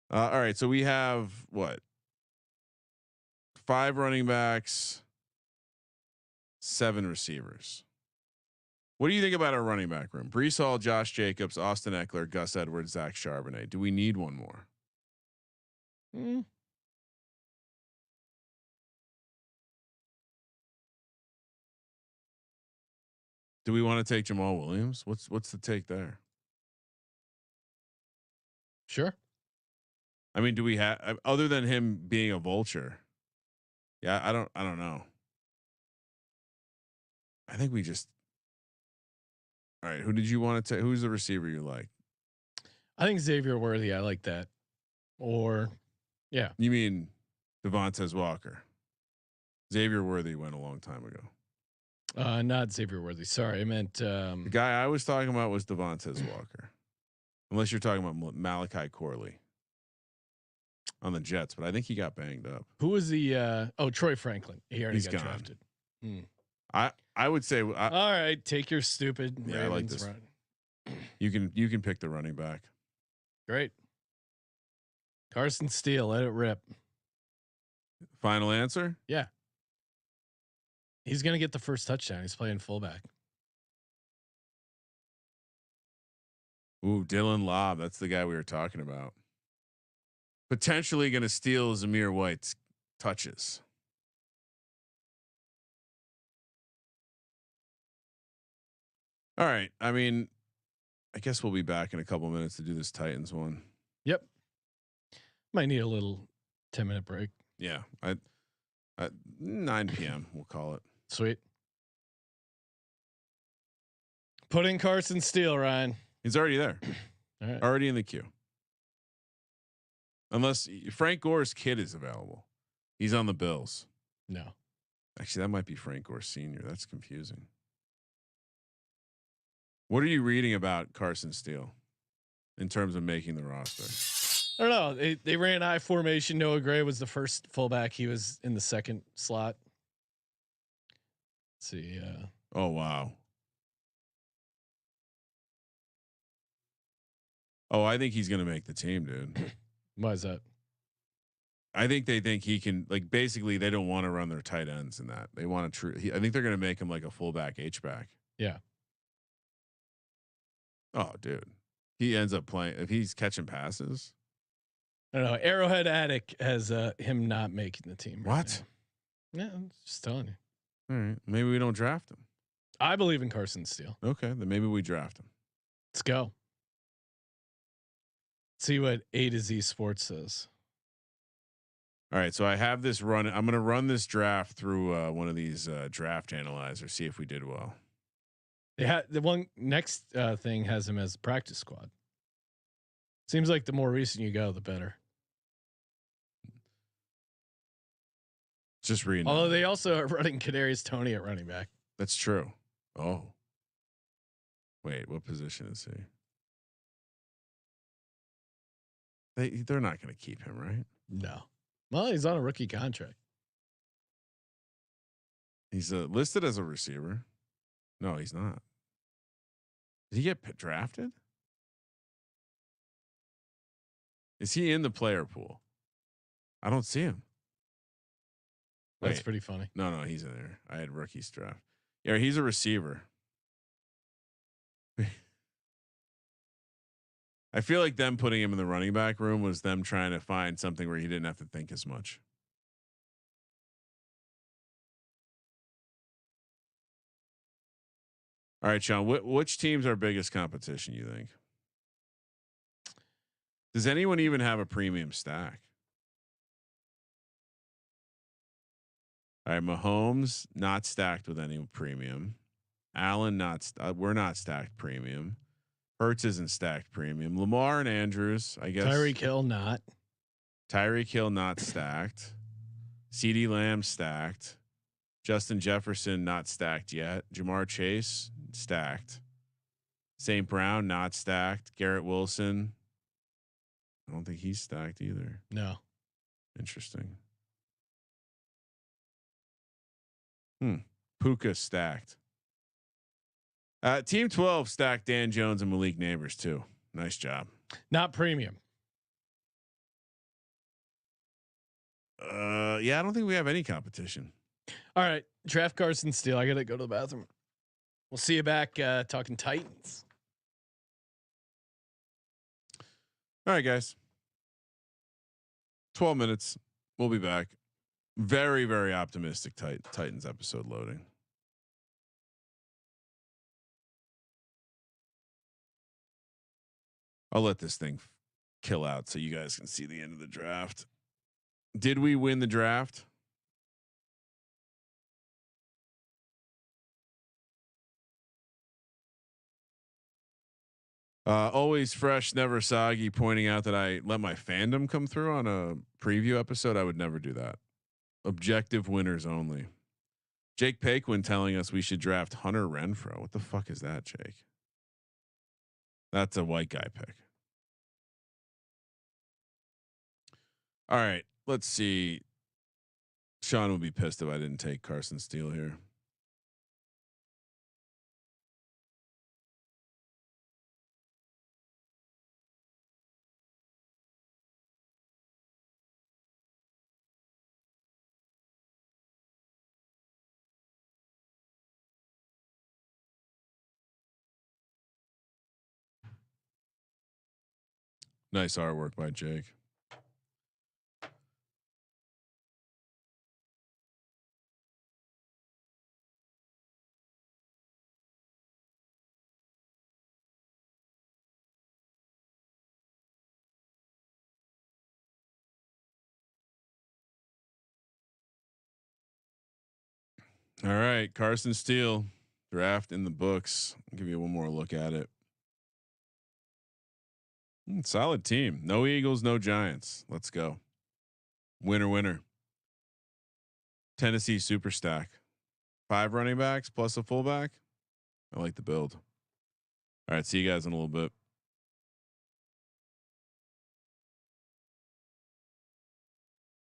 All right, so we have what? 5 running backs, 7 receivers. What do you think about our running back room? Breece Hall, Josh Jacobs, Austin Eckler, Gus Edwards, Zach Charbonnet. Do we need one more? Do we want to take Jamal Williams? What's the take there? Sure. I mean, do we have other than him being a vulture? Yeah, I don't know. I think we just. All right, who did you want to take? Who's the receiver you like? I think Xavier Worthy. I like that. Or, yeah. You mean Devontae Walker? Xavier Worthy went a long time ago. Not Xavier Worthy. Sorry, I meant The guy I was talking about was Devontae Walker. Unless you're talking about Malachi Corley on the Jets, but I think he got banged up. who was the? Troy Franklin. He already He's got gone. drafted. I would say All right, take your stupid. Yeah, I like Ravens this. run. you can pick the running back. Great. Carson Steele, let it rip. Final answer? Yeah. He's gonna get the first touchdown. He's playing fullback. Ooh, Dylan Lobb. That's the guy we were talking about. Potentially going to steal Zamir White's touches. All right. I mean, I guess we'll be back in a couple minutes to do this Titans one. Yep. Might need a little 10-minute break. Yeah. At 9 p.m. we'll call it. Sweet. Put in Carson Steele, Ryan. He's already there. All right. Already in the queue. Unless Frank Gore's kid is available. He's on the Bills. No. Actually, that might be Frank Gore Sr. That's confusing. What are you reading about Carson Steele in terms of making the roster? I don't know. They ran I formation. Noah Gray was the first fullback. He was in the second slot. Let's see. Oh, wow. Oh, I think he's going to make the team, dude. Why is that? I think they think he can, like, basically they don't want to run their tight ends in that. They want to I think they're going to make him like a fullback H-back. Yeah. Oh, dude. He ends up playing if he's catching passes. I don't know. Arrowhead Attic has him not making the team. Right What? now. Yeah, I'm just telling you. All right. Maybe we don't draft him. I believe in Carson Steele. Okay. Then maybe we draft him. Let's go. See what A to Z Sports says. All right. So I have this run. I'm going to run this draft through one of these draft analyzers, see if we did well. Yeah, the one next thing has him as a practice squad. Seems like the more recent you go, the better. Just reading. Although they also are running Kadarius Toney at running back. That's true. Oh. Wait, what position is he? They're not going to keep him, right? No. Well, he's on a rookie contract. He's listed as a receiver. No, he's not. Did he get drafted? Is he in the player pool? I don't see him. That's Wait. pretty funny. No, he's in there. I had rookies draft. Yeah, he's a receiver. I feel like them putting him in the running back room was them trying to find something where he didn't have to think as much. All right, Sean, which team's our biggest competition, you think? Does anyone even have a premium stack? All right, Mahomes not stacked with any premium. Allen we're not stacked premium. Hurts isn't stacked premium. Lamar and Andrews, I guess. Tyreek Hill not. Tyreek Hill not stacked. CeeDee Lamb stacked. Justin Jefferson not stacked yet. Jamar Chase stacked. St. Brown not stacked. Garrett Wilson. I don't think he's stacked either. No. Interesting. Puka stacked. Team 12 stacked Dan Jones and Malik Neighbors too. Nice job. Not premium. Yeah, I don't think we have any competition. All right. Draft Carson Steele. I got to go to the bathroom. We'll see you back talking Titans. All right, guys. 12 minutes. We'll be back. Very, very optimistic Titans episode loading. I'll let this thing kill out so you guys can see the end of the draft. Did we win the draft? Always fresh, never soggy, pointing out that I let my fandom come through on a preview episode. I would never do that. Objective winners only. Jake Paquin telling us we should draft Hunter Renfrow. What the fuck is that, Jake? That's a white guy pick. All right, let's see. Sean would be pissed if I didn't take Carson Steele here. Nice artwork by Jake. All right, Carson Steele draft in the books. I'll give you one more look at it. Solid team. No Eagles, no Giants. Let's go. Winner, winner. Tennessee super stack. 5 running backs plus a fullback. I like the build. All right, see you guys in a little bit.